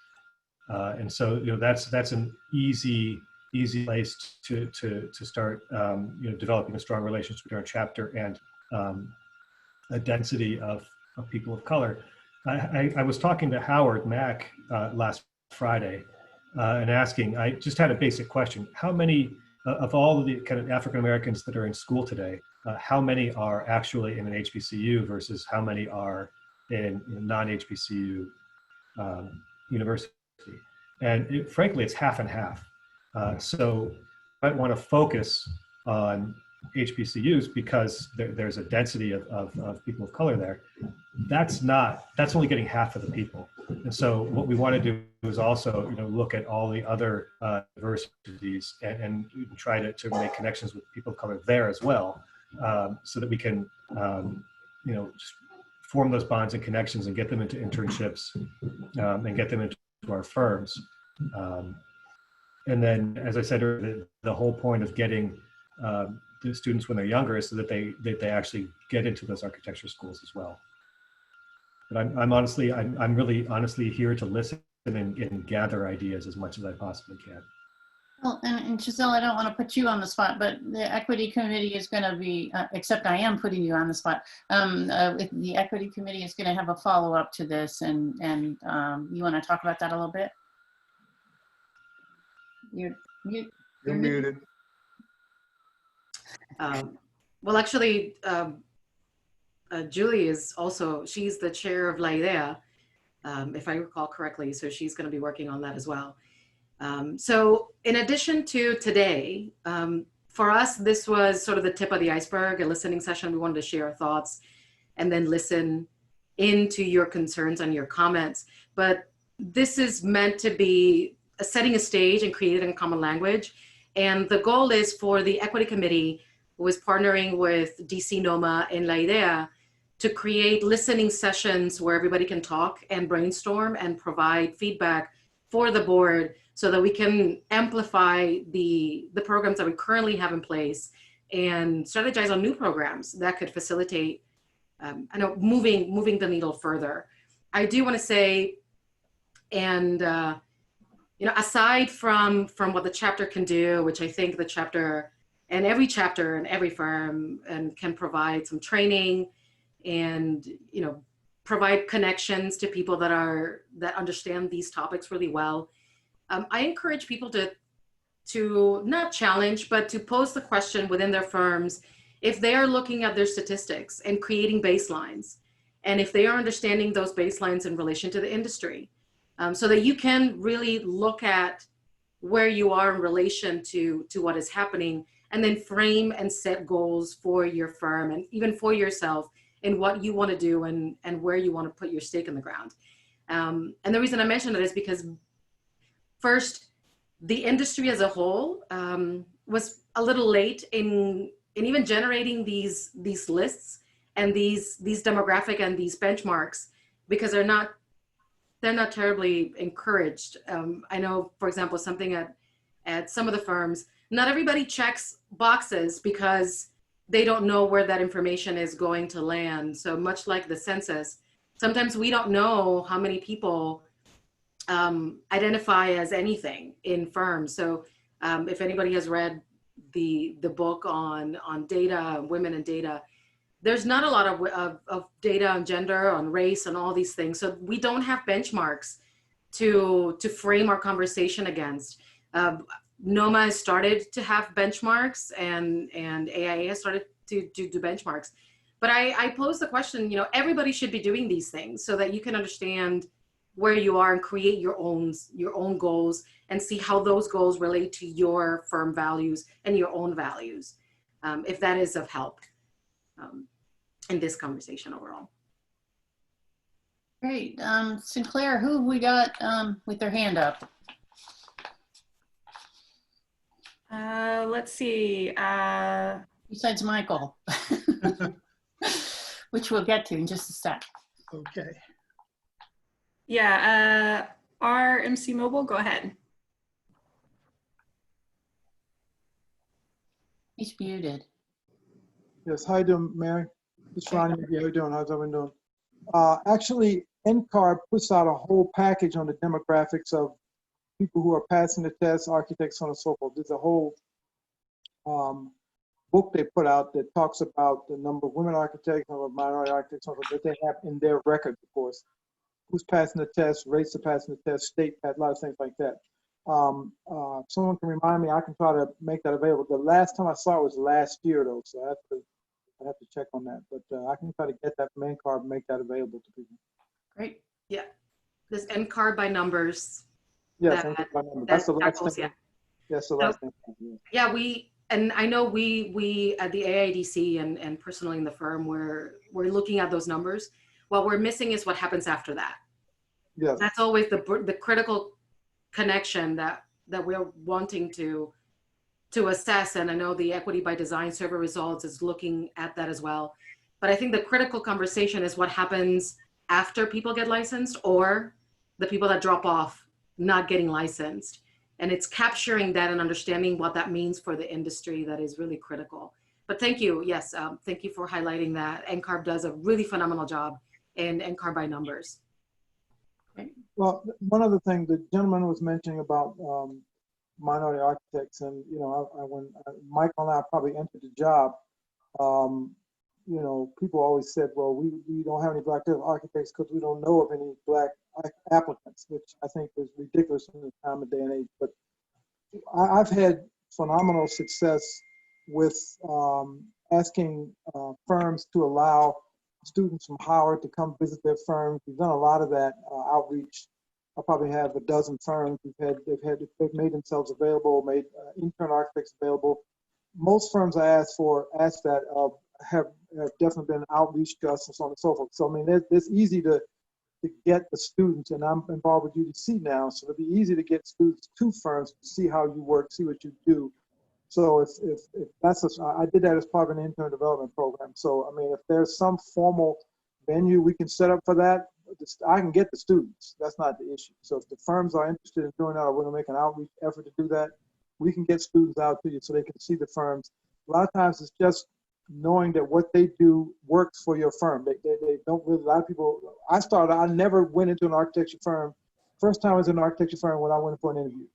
and so that's an easy place to start developing a strong relationship between our chapter and a density of people of color. I was talking to Howard Mack last Friday and asking, I just had a basic question: how many of all of the kind of African Americans that are in school today, how many are actually in an HBCU versus how many are in non-HBCU university. And frankly, it's half and half. So I might want to focus on HBCUs because there's a density of people of color there. That's only getting half of the people. And so what we want to do is also, look at all the other diversities and try to make connections with people of color there as well, so that we can, just form those bonds and connections and get them into internships and get them into our firms. And then, as I said earlier, the whole point of getting the students when they're younger is so that they actually get into those architecture schools as well. But I'm really honestly here to listen and gather ideas as much as I possibly can. Well, and Yiselle, I don't want to put you on the spot, but the Equity Committee is going to be, except I am putting you on the spot. The Equity Committee is going to have a follow-up to this, and you want to talk about that a little bit? You're muted. Well, actually, Julie is also, she's the chair of AIA, if I recall correctly, so she's going to be working on that as well. So in addition to today, for us, this was sort of the tip of the iceberg, a listening session. We wanted to share our thoughts and then listen into your concerns and your comments. But this is meant to be setting a stage and creating a common language. And the goal is for the Equity Committee, who is partnering with DC NOMA and AIA, to create listening sessions where everybody can talk and brainstorm and provide feedback for the board so that we can amplify the programs that we currently have in place and strategize on new programs that could facilitate moving the needle further. I do want to say, and aside from what the chapter can do, which I think the chapter and every chapter and every firm can provide some training and provide connections to people that understand these topics really well. I encourage people to not challenge, but to pose the question within their firms if they are looking at their statistics and creating baselines, and if they are understanding those baselines in relation to the industry, so that you can really look at where you are in relation to what is happening, and then frame and set goals for your firm and even for yourself in what you want to do and where you want to put your stake in the ground. And the reason I mention that is because first, the industry as a whole was a little late in even generating these lists and these demographic and these benchmarks, because they're not terribly encouraged. I know, for example, something at some of the firms, not everybody checks boxes because they don't know where that information is going to land. So much like the census, sometimes we don't know how many people identify as anything in firms. So if anybody has read the book on data, women and data, there's not a lot of data on gender, on race, and all these things. So we don't have benchmarks to frame our conversation against. NOMA has started to have benchmarks, and AIA has started to do benchmarks. But I pose the question, everybody should be doing these things so that you can understand where you are and create your own goals and see how those goals relate to your firm values and your own values, if that is of help in this conversation overall. Great. Sinclair, who have we got with their hand up? Let's see. Besides Michael, which we'll get to in just a sec. Okay. Yeah, our MC Mobile, go ahead. He's muted. Yes, how you doing, Mary? It's Ronnie. How you doing? How's everyone doing? Actually, NCAR puts out a whole package on the demographics of people who are passing the test, architects, so on and so forth. There's a whole book they put out that talks about the number of women architects, number of minority architects, that they have in their record, of course. Who's passing the test, rates of passing the test, state, a lot of things like that. Someone can remind me, I can try to make that available. The last time I saw it was last year, though, so I I have to check on that, but I can try to get that from NCARB and make that available to people. Great. Yeah. This end card by numbers. Yes, that- NCARB by number. That's the last tackles, thing. yeah. That's the last thing. Yeah. Yeah, and I know we at the AIDC and personally in the firm, we're looking at those numbers. What we're missing is what happens after that. Yes. That's always the critical connection that we're wanting to assess. And I know the Equity by Design survey results is looking at that as well. But I think the critical conversation is what happens after people get licensed or the people that drop off not getting licensed. And it's capturing that and understanding what that means for the industry that is really critical. But thank you. Yes, thank you for highlighting that. NCARB does a really phenomenal job in NCARB by numbers. Well, one other thing the gentleman was mentioning about minority architects, and when Michael and I probably entered the job, people always said, well, we don't have any black architects because we don't know of any black applicants, which I think is ridiculous in this time of day and age. But I've had phenomenal success with asking firms to allow students from Howard to come visit their firms. We've done a lot of that outreach. I probably have a dozen firms. They've made themselves available, made intern architects available. Most firms I ask that have definitely been outreach to us and so on and so forth. So I mean, it's easy to get the students, and I'm involved with UDC now, so it'll be easy to get students to firms to see how you work, see what you do. So if that's I did that as part of an intern development program. So I mean, if there's some formal venue we can set up for that, I can get the students. That's not the issue. So if the firms are interested in doing that, or we're gonna make an outreach effort to do that, we can get students out to you so they can see the firms. A lot of times it's just knowing that what they do works for your firm. They don't really, a lot of people, I never went into an architecture firm. First time I was in an architecture firm when I went for an interview.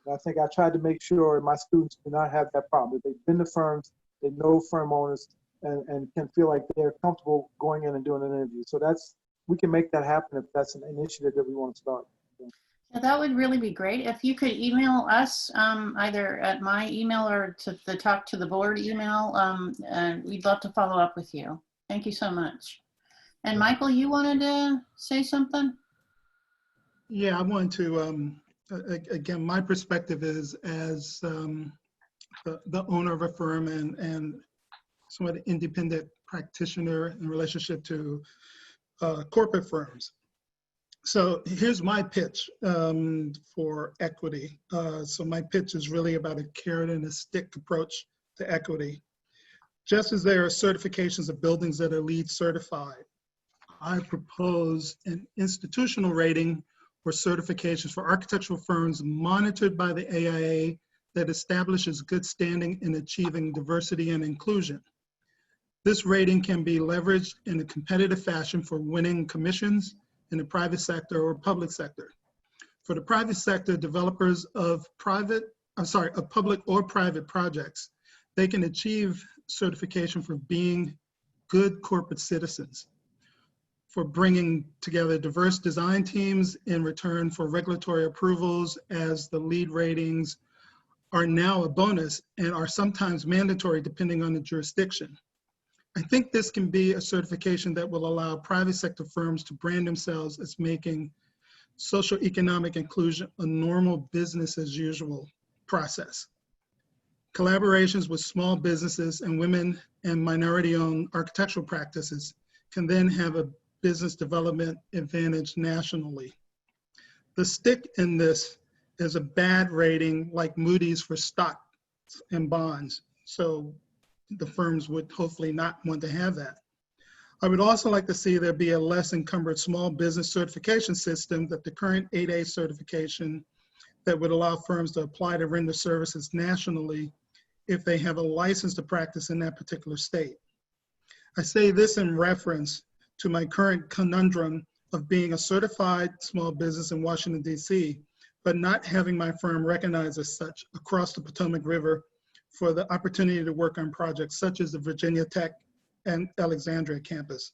And I think I tried to make sure my students do not have that problem. That they've been to firms, they know firm owners, and can feel like they're comfortable going in and doing an interview. So we can make that happen if that's an initiative that we want to start. Yeah, that would really be great. If you could email us either at my email or to the Talk to the Board email, and we'd love to follow up with you. Thank you so much. And Michael, you wanted to say something? Yeah, I wanted to, again, my perspective is as the owner of a firm and somewhat independent practitioner in relationship to corporate firms. So here's my pitch for equity. So my pitch is really about a carrot and a stick approach to equity. Just as there are certifications of buildings that are LEED certified, I propose an institutional rating or certifications for architectural firms monitored by the AIA that establishes good standing in achieving diversity and inclusion. This rating can be leveraged in a competitive fashion for winning commissions in the private sector or public sector. For the private sector, developers of public or private projects, they can achieve certification for being good corporate citizens, for bringing together diverse design teams in return for regulatory approvals, as the LEED ratings are now a bonus and are sometimes mandatory depending on the jurisdiction. I think this can be a certification that will allow private sector firms to brand themselves as making socioeconomic inclusion a normal business as usual process. Collaborations with small businesses and women and minority-owned architectural practices can then have a business development advantage nationally. The stick in this is a bad rating like Moody's for stocks and bonds. So the firms would hopefully not want to have that. I would also like to see there be a less encumbered small business certification system than the current 8A certification that would allow firms to apply to render services nationally if they have a license to practice in that particular state. I say this in reference to my current conundrum of being a certified small business in Washington, D.C., but not having my firm recognized as such across the Potomac River for the opportunity to work on projects such as the Virginia Tech and Alexandria campus,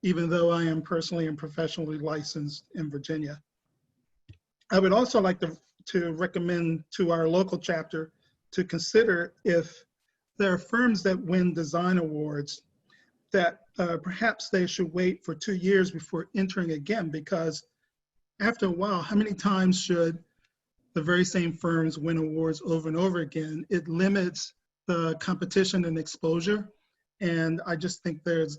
even though I am personally and professionally licensed in Virginia. I would also like to recommend to our local chapter to consider if there are firms that win design awards that perhaps they should wait for 2 years before entering again, because after a while, how many times should the very same firms win awards over and over again? It limits the competition and exposure. And I just think there's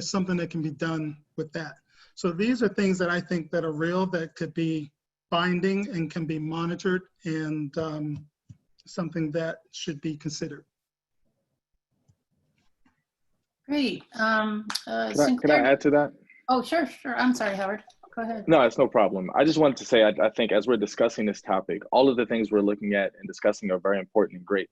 something that can be done with that. So these are things that I think that are real, that could be binding and can be monitored, and something that should be considered. Great. Can I add to that? Oh, sure. I'm sorry, Howard. Go ahead. No, it's no problem. I just wanted to say, I think as we're discussing this topic, all of the things we're looking at and discussing are very important and great.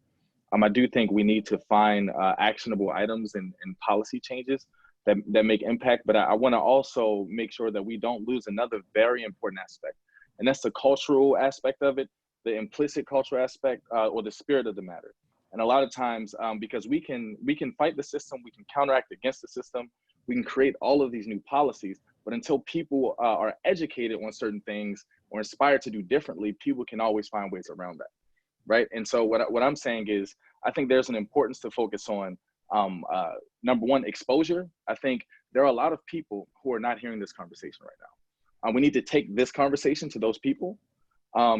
I do think we need to find actionable items and policy changes that make impact, but I want to also make sure that we don't lose another very important aspect, and that's the cultural aspect of it, the implicit cultural aspect, or the spirit of the matter. And a lot of times, because we can fight the system, we can counteract against the system, we can create all of these new policies, but until people are educated on certain things or inspired to do differently, people can always find ways around that, right? And so what I'm saying is, I think there's an importance to focus on, number one, exposure. I think there are a lot of people who are not hearing this conversation right now. We need to take this conversation to those people.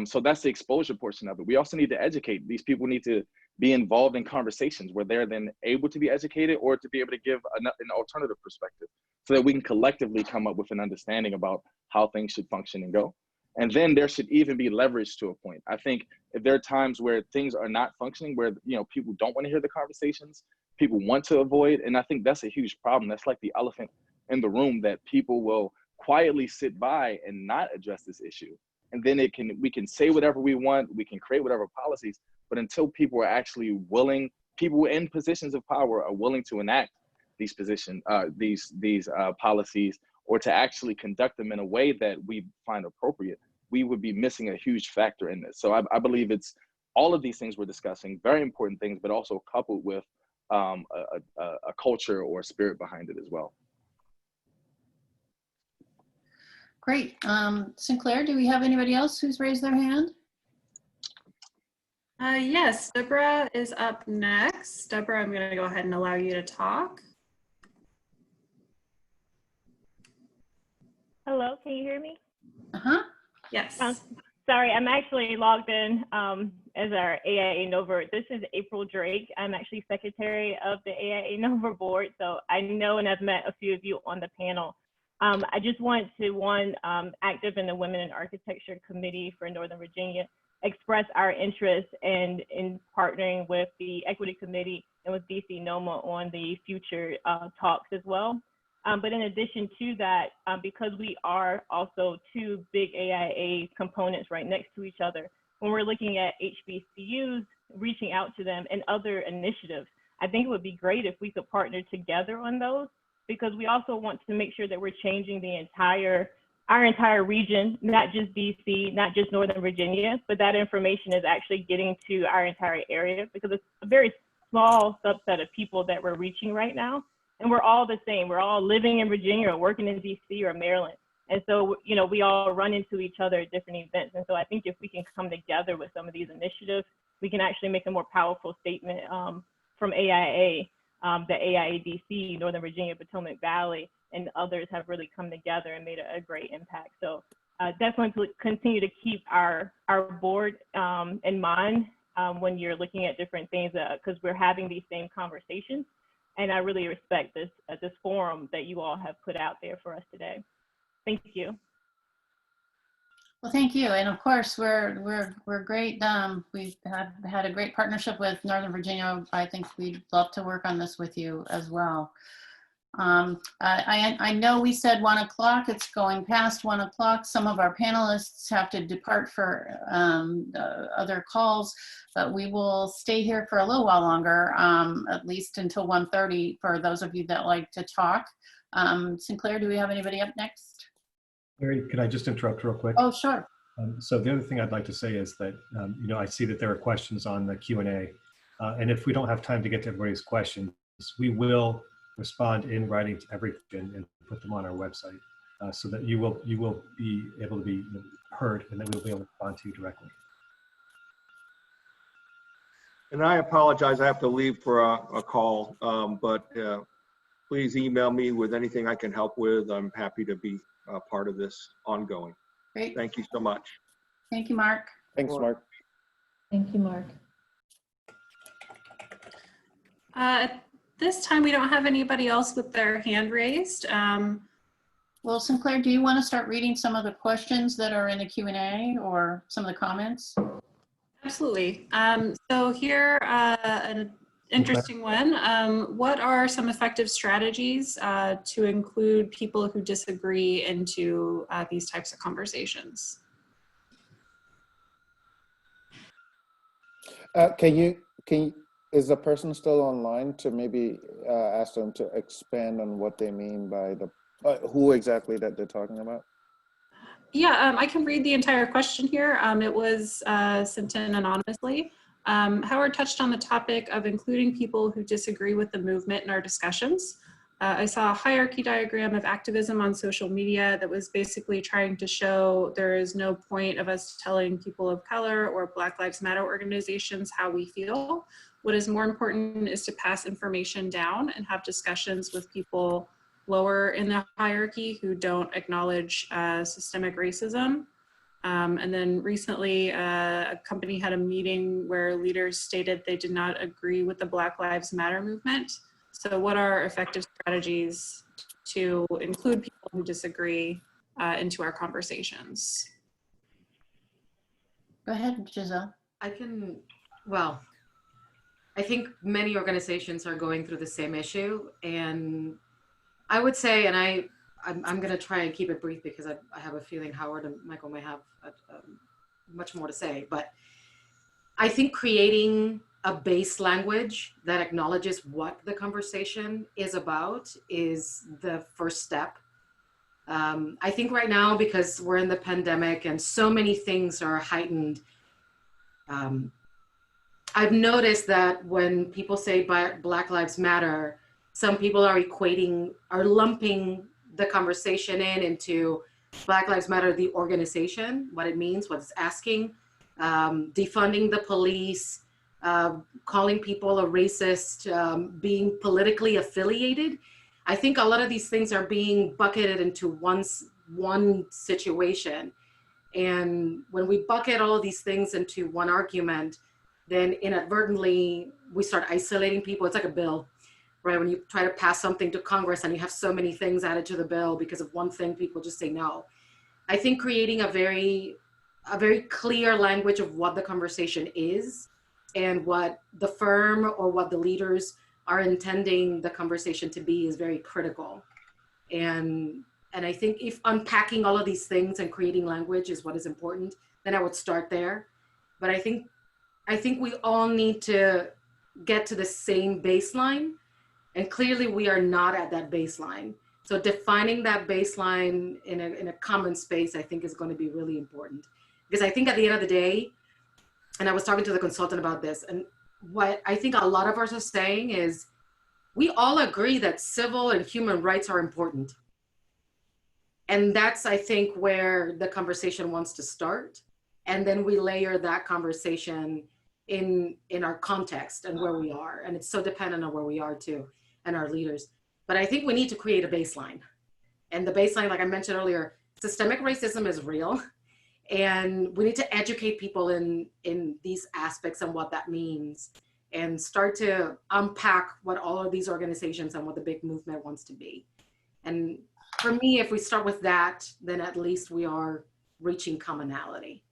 So that's the exposure portion of it. We also need to educate. These people need to be involved in conversations where they're then able to be educated or to be able to give an alternative perspective, so that we can collectively come up with an understanding about how things should function and go. And then there should even be leverage to a point. I think if there are times where things are not functioning, where people don't want to hear the conversations, people want to avoid, and I think that's a huge problem. That's like the elephant in the room, that people will quietly sit by and not address this issue. And then we can say whatever we want, we can create whatever policies, but until people are actually willing, people in positions of power are willing to enact these policies, or to actually conduct them in a way that we find appropriate, we would be missing a huge factor in this. So I believe it's all of these things we're discussing, very important things, but also coupled with a culture or spirit behind it as well. Great. Sinclair, do we have anybody else who's raised their hand? Yes, Deborah is up next. Deborah, I'm going to go ahead and allow you to talk. Hello, can you hear me? Uh-huh. Yes. Sorry, I'm actually logged in as our AIA NOVA. This is April Drake. I'm actually secretary of the AIA NOVA board, so I know and I've met a few of you on the panel. I just want to, active in the Women in Architecture Committee for Northern Virginia, express our interest in partnering with the Equity Committee and with DC NOMA on the future talks as well. But in addition to that, because we are also two big AIA components right next to each other, when we're looking at HBCUs, reaching out to them and other initiatives, I think it would be great if we could partner together on those, because we also want to make sure that we're changing our entire region, not just DC, not just Northern Virginia, but that information is actually getting to our entire area, because it's a very small subset of people that we're reaching right now. And we're all the same. We're all living in Virginia or working in DC or Maryland. And so, we all run into each other at different events. And so I think if we can come together with some of these initiatives, we can actually make a more powerful statement from AIA, the AIADC, Northern Virginia, Potomac Valley, and others have really come together and made a great impact. So definitely continue to keep our board in mind when you're looking at different things, because we're having these same conversations. And I really respect this forum that you all have put out there for us today. Thank you. Well, thank you. And of course, we're great. We've had a great partnership with Northern Virginia. I think we'd love to work on this with you as well. I know we said 1 o'clock. It's going past 1 o'clock. Some of our panelists have to depart for other calls, but we will stay here for a little while longer, at least until 1:30 for those of you that like to talk. Sinclair, do we have anybody up next? Mary, can I just interrupt real quick? Oh, sure. So the other thing I'd like to say is that, I see that there are questions on the Q&A, and if we don't have time to get to everybody's questions, we will respond in writing to every question and put them on our website, so that you will be able to be heard, and then we'll be able to respond to you directly. And I apologize, I have to leave for a call, but please email me with anything I can help with. I'm happy to be part of this ongoing. Great. Thank you so much. Thank you, Mark. Thanks, Mark. Thank you, Mark. At this time, we don't have anybody else with their hand raised. Well, Sinclair, do you want to start reading some of the questions that are in the Q&A or some of the comments? Absolutely. So here, an interesting one. What are some effective strategies to include people who disagree into these types of conversations? Is the person still online to maybe ask them to expand on what they mean by the, who exactly that they're talking about? Yeah, I can read the entire question here. It was sent in anonymously. Howard touched on the topic of including people who disagree with the movement in our discussions. I saw a hierarchy diagram of activism on social media that was basically trying to show there is no point of us telling people of color or Black Lives Matter organizations how we feel. What is more important is to pass information down and have discussions with people lower in the hierarchy who don't acknowledge systemic racism. And then recently, a company had a meeting where leaders stated they did not agree with the Black Lives Matter movement. So what are effective strategies to include people who disagree into our conversations? Go ahead, Yiselle. Well, I think many organizations are going through the same issue, and I would say, and I'm going to try and keep it brief because I have a feeling Howard and Michael may have much more to say, but I think creating a base language that acknowledges what the conversation is about is the first step. I think right now, because we're in the pandemic and so many things are heightened, I've noticed that when people say Black Lives Matter, some people are lumping the conversation into Black Lives Matter, the organization, what it means, what it's asking, defunding the police, calling people a racist, being politically affiliated. I think a lot of these things are being bucketed into one situation. And when we bucket all of these things into one argument, then inadvertently we start isolating people. It's like a bill, right? When you try to pass something to Congress and you have so many things added to the bill because of one thing, people just say no. I think creating a very clear language of what the conversation is and what the firm or what the leaders are intending the conversation to be is very critical. And I think if unpacking all of these things and creating language is what is important, then I would start there. But I think we all need to get to the same baseline, and clearly we are not at that baseline. So defining that baseline in a common space, I think is going to be really important. Because I think at the end of the day, and I was talking to the consultant about this, and what I think a lot of us are saying is, we all agree that civil and human rights are important. And that's, I think, where the conversation wants to start. And then we layer that conversation in our context and where we are. And it's so dependent on where we are too, and our leaders. But I think we need to create a baseline. And the baseline, like I mentioned earlier, systemic racism is real. And we need to educate people in these aspects and what that means, and start to unpack what all of these organizations and what the big movement wants to be. And for me, if we start with that, then at least we are reaching commonality.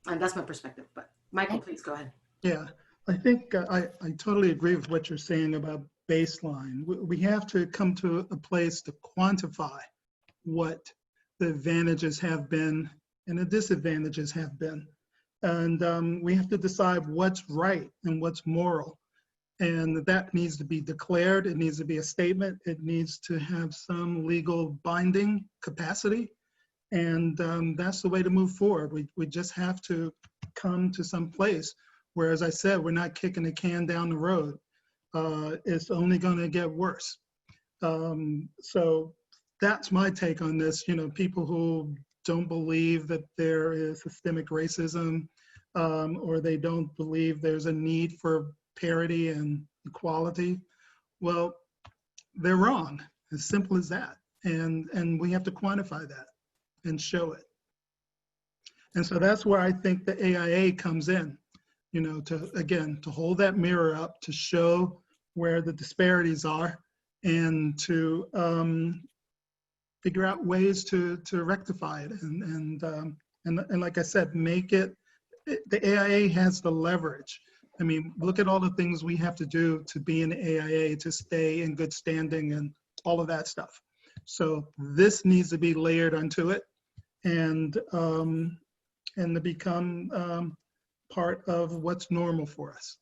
And that's my perspective, but Michael, please go ahead. Yeah, I think I totally agree with what you're saying about baseline. We have to come to a place to quantify what the advantages have been and the disadvantages have been. And we have to decide what's right and what's moral. And that needs to be declared. It needs to be a statement. It needs to have some legal binding capacity. And that's the way to move forward. We just have to come to some place where, as I said, we're not kicking the can down the road. It's only going to get worse. So that's my take on this. You know, people who don't believe that there is systemic racism, or they don't believe there's a need for parity and equality, Well, they're wrong, as simple as that. And we have to quantify that and show it. And so that's where I think the AIA comes in, you know, to hold that mirror up, to show where the disparities are, and to figure out ways to rectify it. And like I said, make it, the AIA has the leverage. I mean, look at all the things we have to do to be in the AIA, to stay in good standing and all of that stuff. So this needs to be layered onto it and to become part of what's normal for us.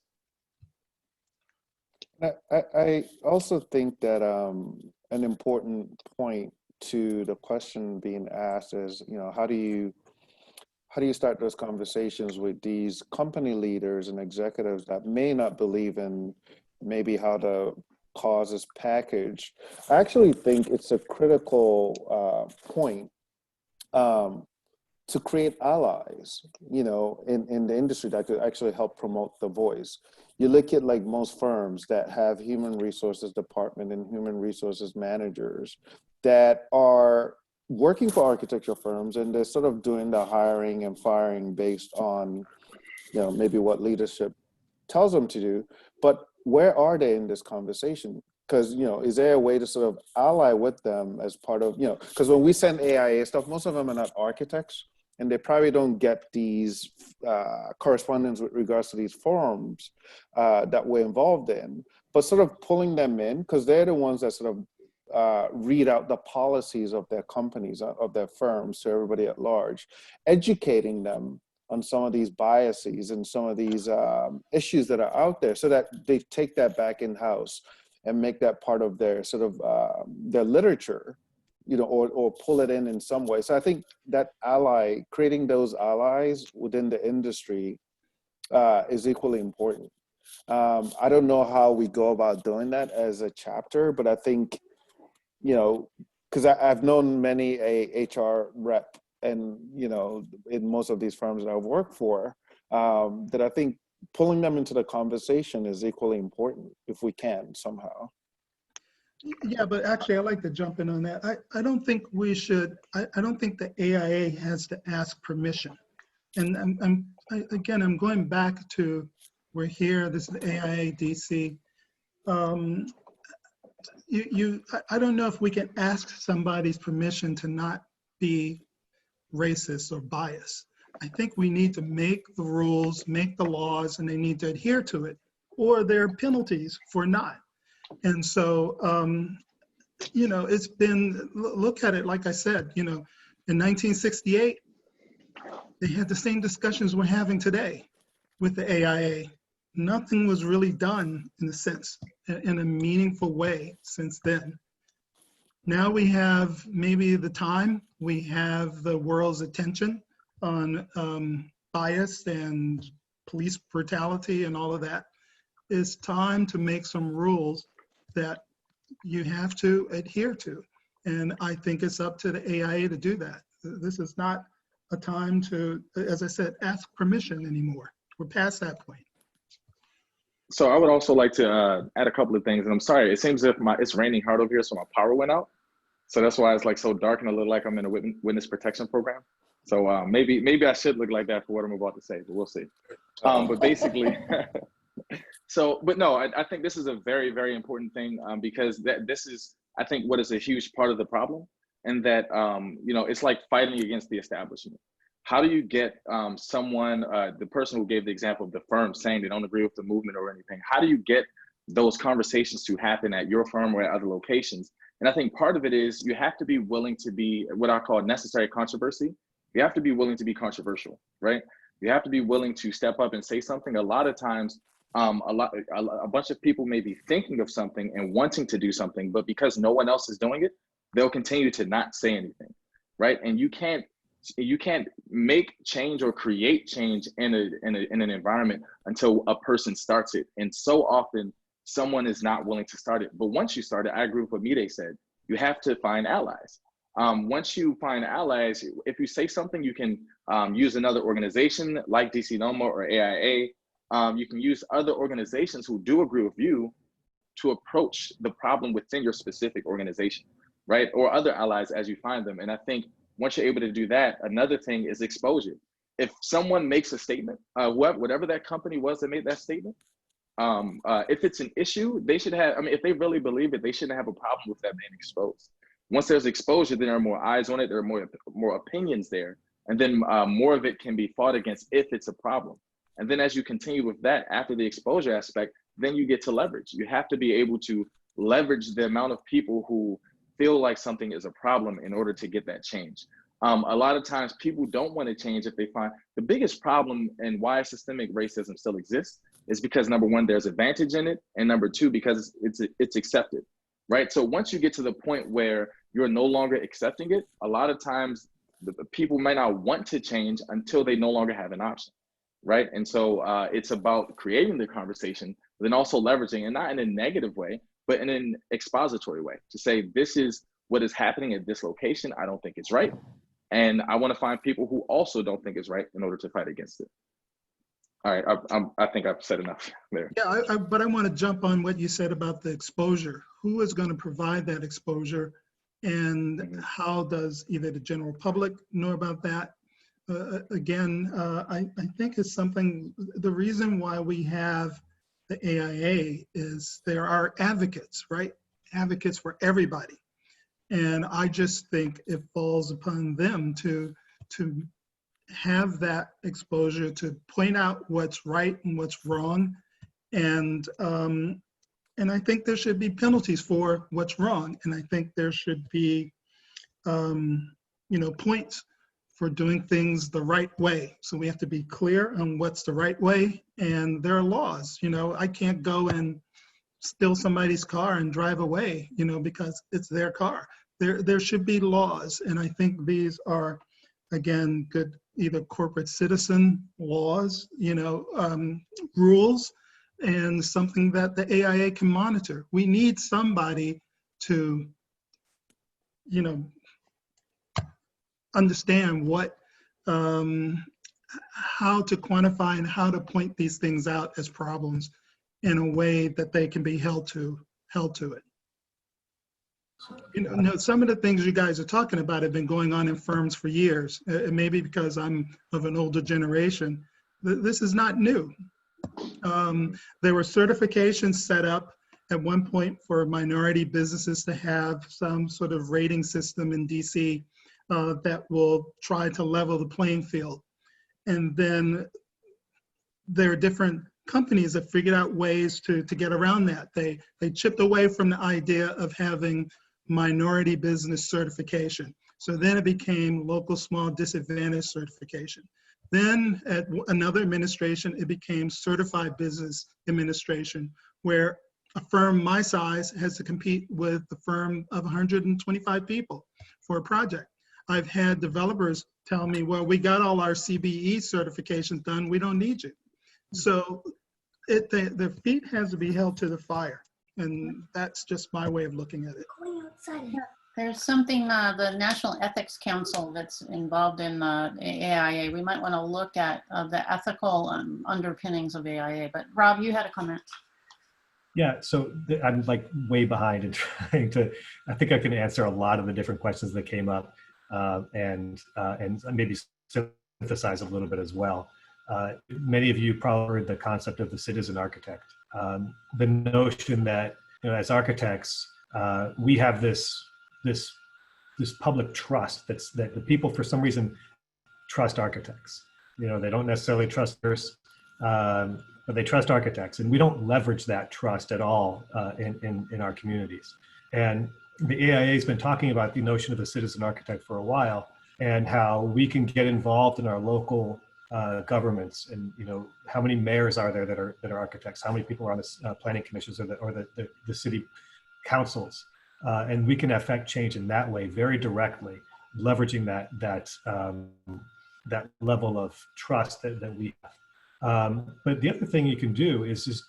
I also think that an important point to the question being asked is, you know, how do you start those conversations with these company leaders and executives that may not believe in maybe how the cause is packaged? I actually think it's a critical point to create allies, you know, in the industry that could actually help promote the voice. You look at like most firms that have human resources department and human resources managers that are working for architectural firms, and they're sort of doing the hiring and firing based on, you know, maybe what leadership tells them to do. But where are they in this conversation? Because, you know, is there a way to sort of ally with them as part of, you know, because when we send AIA stuff, most of them are not architects, and they probably don't get these correspondence with regards to these forums that we're involved in, but sort of pulling them in, because they're the ones that sort of read out the policies of their companies, of their firms to everybody at large, educating them on some of these biases and some of these issues that are out there, so that they take that back in-house and make that part of their sort of their literature, you know, or pull it in some way. So I think that creating those allies within the industry is equally important. I don't know how we go about doing that as a chapter, but I think, you know, because I've known many a HR rep, and, you know, in most of these firms that I've worked for, that I think pulling them into the conversation is equally important if we can somehow. Yeah, but actually, I'd like to jump in on that. I don't think we should, I don't think the AIA has to ask permission. And I'm going back to, we're here, this is the AIA DC. I don't know if we can ask somebody's permission to not be racist or biased. I think we need to make the rules, make the laws, and they need to adhere to it, or there are penalties for not. And so, you know, it's been, look at it, like I said, you know, in 1968, they had the same discussions we're having today with the AIA. Nothing was really done in a sense, in a meaningful way since then. Now we have maybe the time, we have the world's attention on bias and police brutality and all of that. It's time to make some rules that you have to adhere to. And I think it's up to the AIA to do that. This is not a time to, as I said, ask permission anymore. We're past that point. So I would also like to add a couple of things, and I'm sorry, it seems as if it's raining hard over here, so my power went out. So that's why it's like so dark and I look like I'm in a witness protection program. So maybe I should look like that for what I'm about to say, but we'll see. But basically, but no, I think this is a very, very important thing because this is, I think, what is a huge part of the problem, and that, you know, it's like fighting against the establishment. How do you get someone, the person who gave the example of the firm saying they don't agree with the movement or anything, how do you get those conversations to happen at your firm or at other locations? And I think part of it is you have to be willing to be what I call necessary controversy. You have to be willing to be controversial, right? You have to be willing to step up and say something. A lot of times, a bunch of people may be thinking of something and wanting to do something, but because no one else is doing it, they'll continue to not say anything, right? And you can't make change or create change in an environment until a person starts it. And so often someone is not willing to start it. But once you start it, I agree with what Mide said, you have to find allies. Once you find allies, if you say something, you can use another organization like DC NOMA or AIA. You can use other organizations who do agree with you to approach the problem within your specific organization, right? Or other allies as you find them. And I think once you're able to do that, another thing is exposure. If someone makes a statement, whatever that company was that made that statement, if it's an issue, they should have, I mean, if they really believe it, they shouldn't have a problem with that being exposed. Once there's exposure, then there are more eyes on it, there are more opinions there, and then more of it can be fought against if it's a problem. And then as you continue with that, after the exposure aspect, then you get to leverage. You have to be able to leverage the amount of people who feel like something is a problem in order to get that change. A lot of times people don't want to change if they find the biggest problem and why systemic racism still exists is because number one, there's advantage in it. And number two, because it's accepted, right? So once you get to the point where you're no longer accepting it, a lot of times the people might not want to change until they no longer have an option, right? And so it's about creating the conversation, but then also leveraging, and not in a negative way, but in an expository way to say, this is what is happening at this location. I don't think it's right. And I want to find people who also don't think it's right in order to fight against it. All right, I think I've said enough there. Yeah, but I want to jump on what you said about the exposure. Who is going to provide that exposure? And how does either the general public know about that? Again, I think it's something, the reason why we have the AIA is there are advocates, right? Advocates for everybody. And I just think it falls upon them to have that exposure, to point out what's right and what's wrong. And I think there should be penalties for what's wrong. And I think there should be, points for doing things the right way. So we have to be clear on what's the right way. And there are laws, I can't go and steal somebody's car and drive away, because it's their car. There should be laws. And I think these are, again, good, either corporate citizen laws, rules, and something that the AIA can monitor. We need somebody to, understand what, how to quantify and how to point these things out as problems in a way that they can be held to it. Some of the things you guys are talking about have been going on in firms for years. Maybe because I'm of an older generation, this is not new. There were certifications set up at one point for minority businesses to have some sort of rating system in DC that will try to level the playing field. And then there are different companies that figured out ways to get around that. They chipped away from the idea of having minority business certification. So then it became local small disadvantaged certification. Then at another administration, it became certified business administration, where a firm my size has to compete with the firm of 125 people for a project. I've had developers tell me, well, we got all our CBE certifications done, we don't need you. So the feet has to be held to the fire. And that's just my way of looking at it. There's something, the National Ethics Council that's involved in AIA. We might want to look at the ethical underpinnings of AIA. But Rob, you had a comment. Yeah, so I'm like way behind in trying to, I think I can answer a lot of the different questions that came up and maybe synthesize a little bit as well. Many of you probably heard the concept of the citizen architect. The notion that, as architects, we have this public trust that the people for some reason trust architects. They don't necessarily trust us, but they trust architects, and we don't leverage that trust at all in our communities. And the AIA has been talking about the notion of a citizen architect for a while, and how we can get involved in our local governments, and how many mayors are there that are architects, how many people are on the planning commissions or the city councils, and we can affect change in that way very directly, leveraging that level of trust that we have. But the other thing you can do is just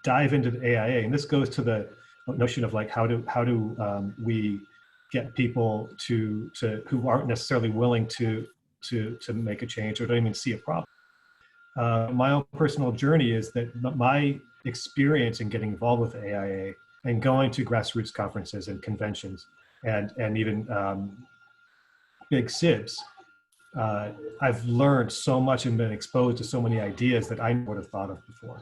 dive into the AIA, and this goes to the notion of like how do we get people to who aren't necessarily willing to make a change or don't even see a problem. My own personal journey is that my experience in getting involved with AIA and going to grassroots conferences and conventions and even big SIBs, I've learned so much and been exposed to so many ideas that I would have thought of before.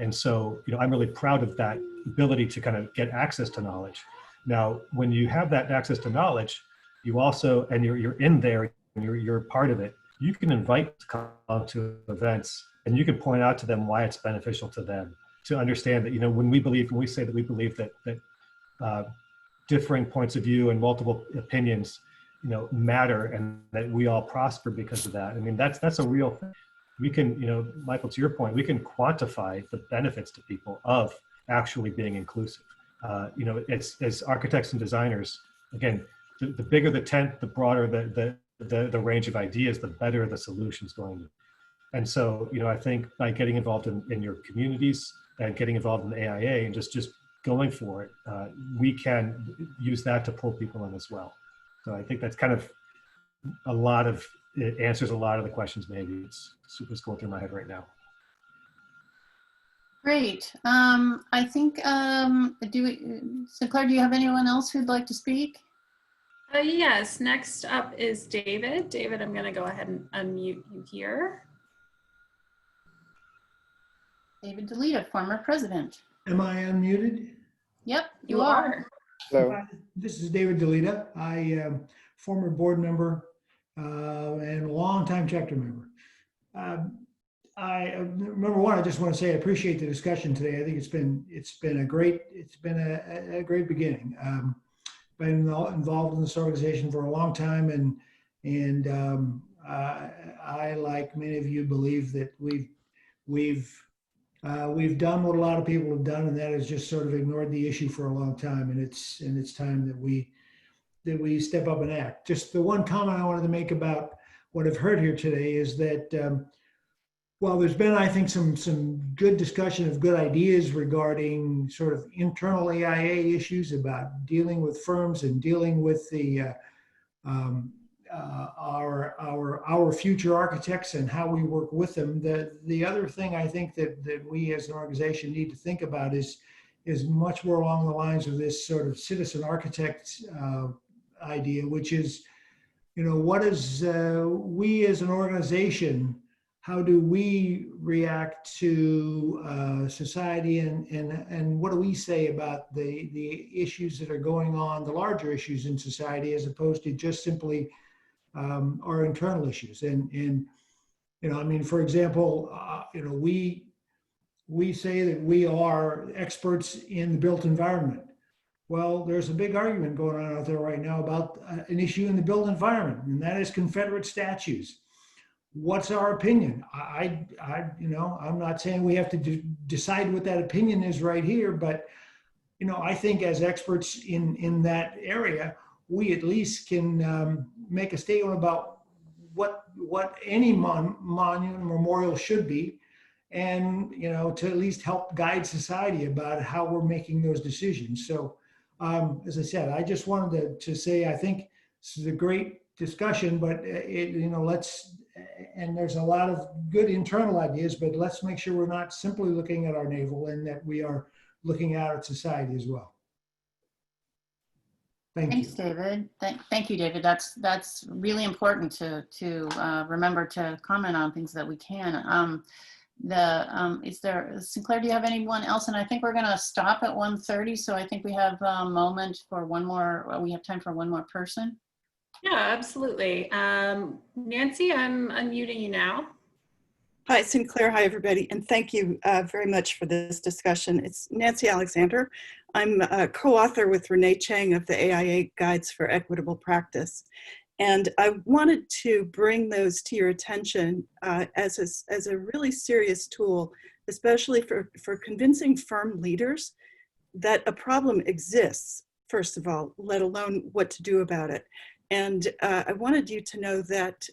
And so, I'm really proud of that ability to kind of get access to knowledge. Now, when you have that access to knowledge, you also, and you're in there, and you're part of it, you can invite to come to events, and you can point out to them why it's beneficial to them, to understand that, when we say that we believe that differing points of view and multiple opinions, matter, and that we all prosper because of that. I mean, that's a real thing. We can, Michael, to your point, we can quantify the benefits to people of actually being inclusive. It's, as architects and designers, again, the bigger the tent, the broader the range of ideas, the better the solution's going to be. And so, I think by getting involved in your communities and getting involved in the AIA and just going for it, we can use that to pull people in as well. So I think that's kind of it answers a lot of the questions. Maybe it's what's going through my head right now. Great. I think, Sinclair, do you have anyone else who'd like to speak? Yes, next up is David. David, I'm going to go ahead and unmute you here. David Deleta, former president. Am I unmuted? Yep, you are. Hello. This is David Deleta. I am former board member and a longtime chapter member. Number one, I just want to say I appreciate the discussion today. I think it's been a great beginning. Been involved in this organization for a long time, and I, like many of you, believe that we've done what a lot of people have done, and that is just sort of ignored the issue for a long time. And it's time that we step up and act. Just the one comment I wanted to make about what I've heard here today is that while there's been, I think, some good discussion of good ideas regarding sort of internal AIA issues about dealing with firms and dealing with the our future architects and how we work with them. The other thing I think that we as an organization need to think about is much more along the lines of this sort of citizen architect idea, which is, what is we as an organization, how do we react to society, and what do we say about the issues that are going on, the larger issues in society, as opposed to just simply our internal issues. And I mean, for example, we say that we are experts in the built environment. Well, there's a big argument going on out there right now about an issue in the built environment, and that is Confederate statues. What's our opinion? I'm not saying we have to decide what that opinion is right here, but I think as experts in that area, we at least can make a statement about what any monument memorial should be, and to at least help guide society about how we're making those decisions. So as I said, I just wanted to say I think this is a great discussion, but and there's a lot of good internal ideas, but let's make sure we're not simply looking at our navel, and that we are looking out at society as well. Thanks, David. Thank you, David. That's really important to remember to comment on things that we can. Is there, Sinclair, do you have anyone else? And I think we're going to stop at 1:30, so I think we have a moment for one more. We have time for one more person. Yeah, absolutely. Nancy, I'm unmuting you now. Hi, Sinclair. Hi, everybody. And thank you very much for this discussion. It's Nancy Alexander. I'm a co-author with Renee Chang of the AIA Guides for Equitable Practice. And I wanted to bring those to your attention as a really serious tool, especially for convincing firm leaders that a problem exists, first of all, let alone what to do about it. And I wanted you to know that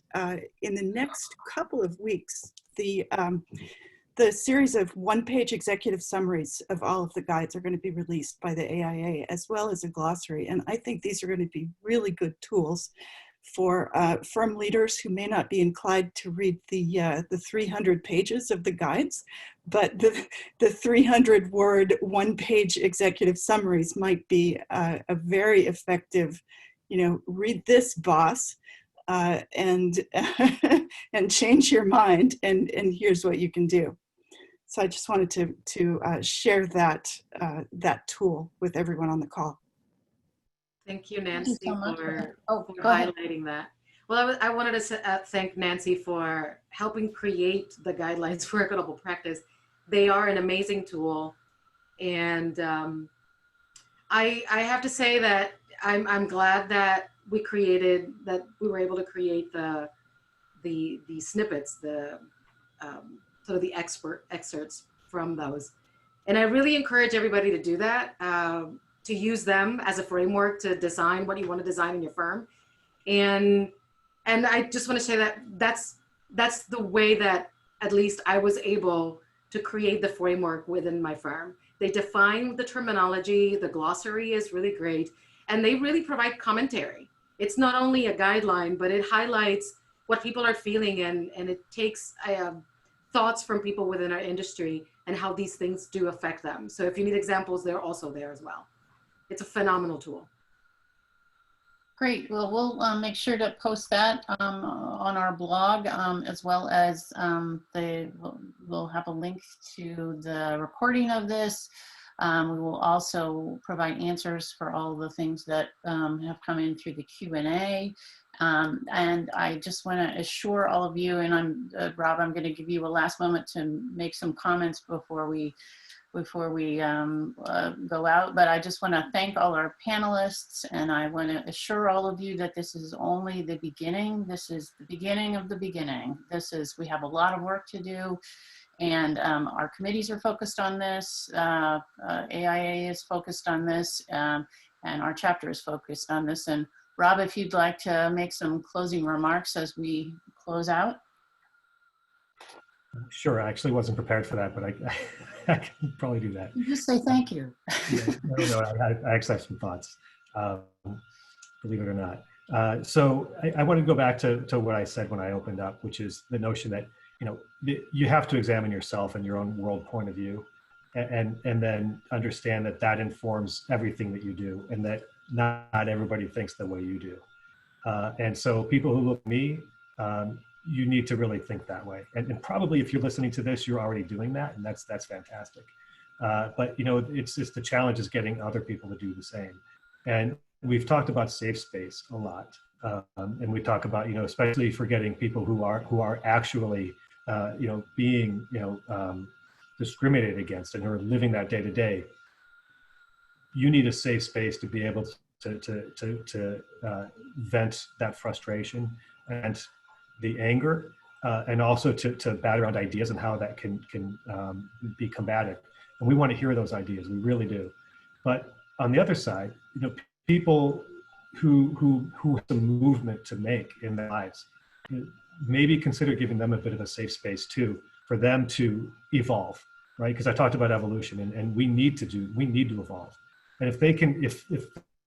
in the next couple of weeks, the series of one-page executive summaries of all of the guides are going to be released by the AIA, as well as a glossary. And I think these are going to be really good tools for firm leaders who may not be inclined to read the 300 pages of the guides, but the 300-word, one-page executive summaries might be a very effective, read this, boss, and and change your mind, and here's what you can do. So I just wanted to share that tool with everyone on the call. Thank you, Nancy, so much for go ahead. highlighting that. Well, I wanted to thank Nancy for helping create the guidelines for equitable practice. They are an amazing tool. And I have to say that I'm glad that we were able to create the snippets, the sort of the excerpts from those. And I really encourage everybody to do that. To use them as a framework to design what you want to design in your firm. And I just want to say that that's the way that at least I was able to create the framework within my firm. They define the terminology, the glossary is really great, and they really provide commentary. It's not only a guideline, but it highlights what people are feeling, and it takes thoughts from people within our industry and how these things do affect them. So if you need examples, they're also there as well. It's a phenomenal tool. Great. Well, we'll make sure to post that on our blog, as well as we'll have a link to the recording of this. We will also provide answers for all the things that have come in through the Q&A. And I just want to assure all of you, and Rob, I'm going to give you a last moment to make some comments before we go out, but I just want to thank all our panelists, and I want to assure all of you that this is only the beginning. This is the beginning of the beginning. We have a lot of work to do, and our committees are focused on this. AIA is focused on this, and our chapter is focused on this. And Rob, if you'd like to make some closing remarks as we close out. Sure, I actually wasn't prepared for that, but I can probably do that. You just say thank you. No, I actually have some thoughts, believe it or not. So I want to go back to what I said when I opened up, which is the notion that you have to examine yourself and your own world point of view, and then understand that informs everything that you do, and that not everybody thinks the way you do. And so people who look at me, you need to really think that way. And probably if you're listening to this, you're already doing that, and that's fantastic. But it's just the challenge is getting other people to do the same. And we've talked about safe space a lot, and we talk about especially for getting people who are actually being discriminated against and who are living that day to day. You need a safe space to be able to vent that frustration and the anger, and also to bat around ideas and how that can be combated. And we want to hear those ideas, we really do. But on the other side, people who have some movement to make in their lives, maybe consider giving them a bit of a safe space too, for them to evolve, right? Because I talked about evolution, and we need to evolve. And if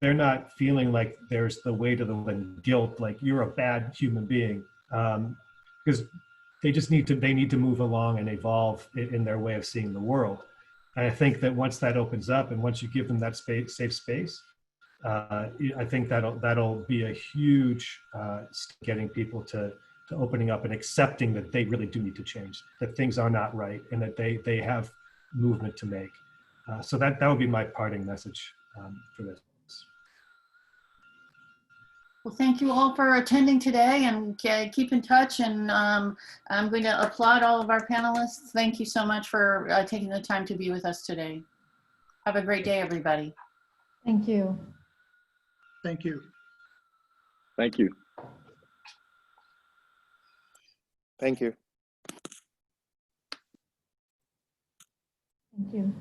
they're not feeling like there's the weight of the guilt, like you're a bad human being, because they need to move along and evolve in their way of seeing the world. And I think that once that opens up, and once you give them that safe space, I think that'll be a huge getting people to opening up and accepting that they really do need to change, that things are not right, and that they have movement to make. So that would be my parting message for this. Well, thank you all for attending today, and keep in touch. And I'm going to applaud all of our panelists. Thank you so much for taking the time to be with us today. Have a great day, everybody. Thank you. Thank you. Thank you. Thank you. Thank you.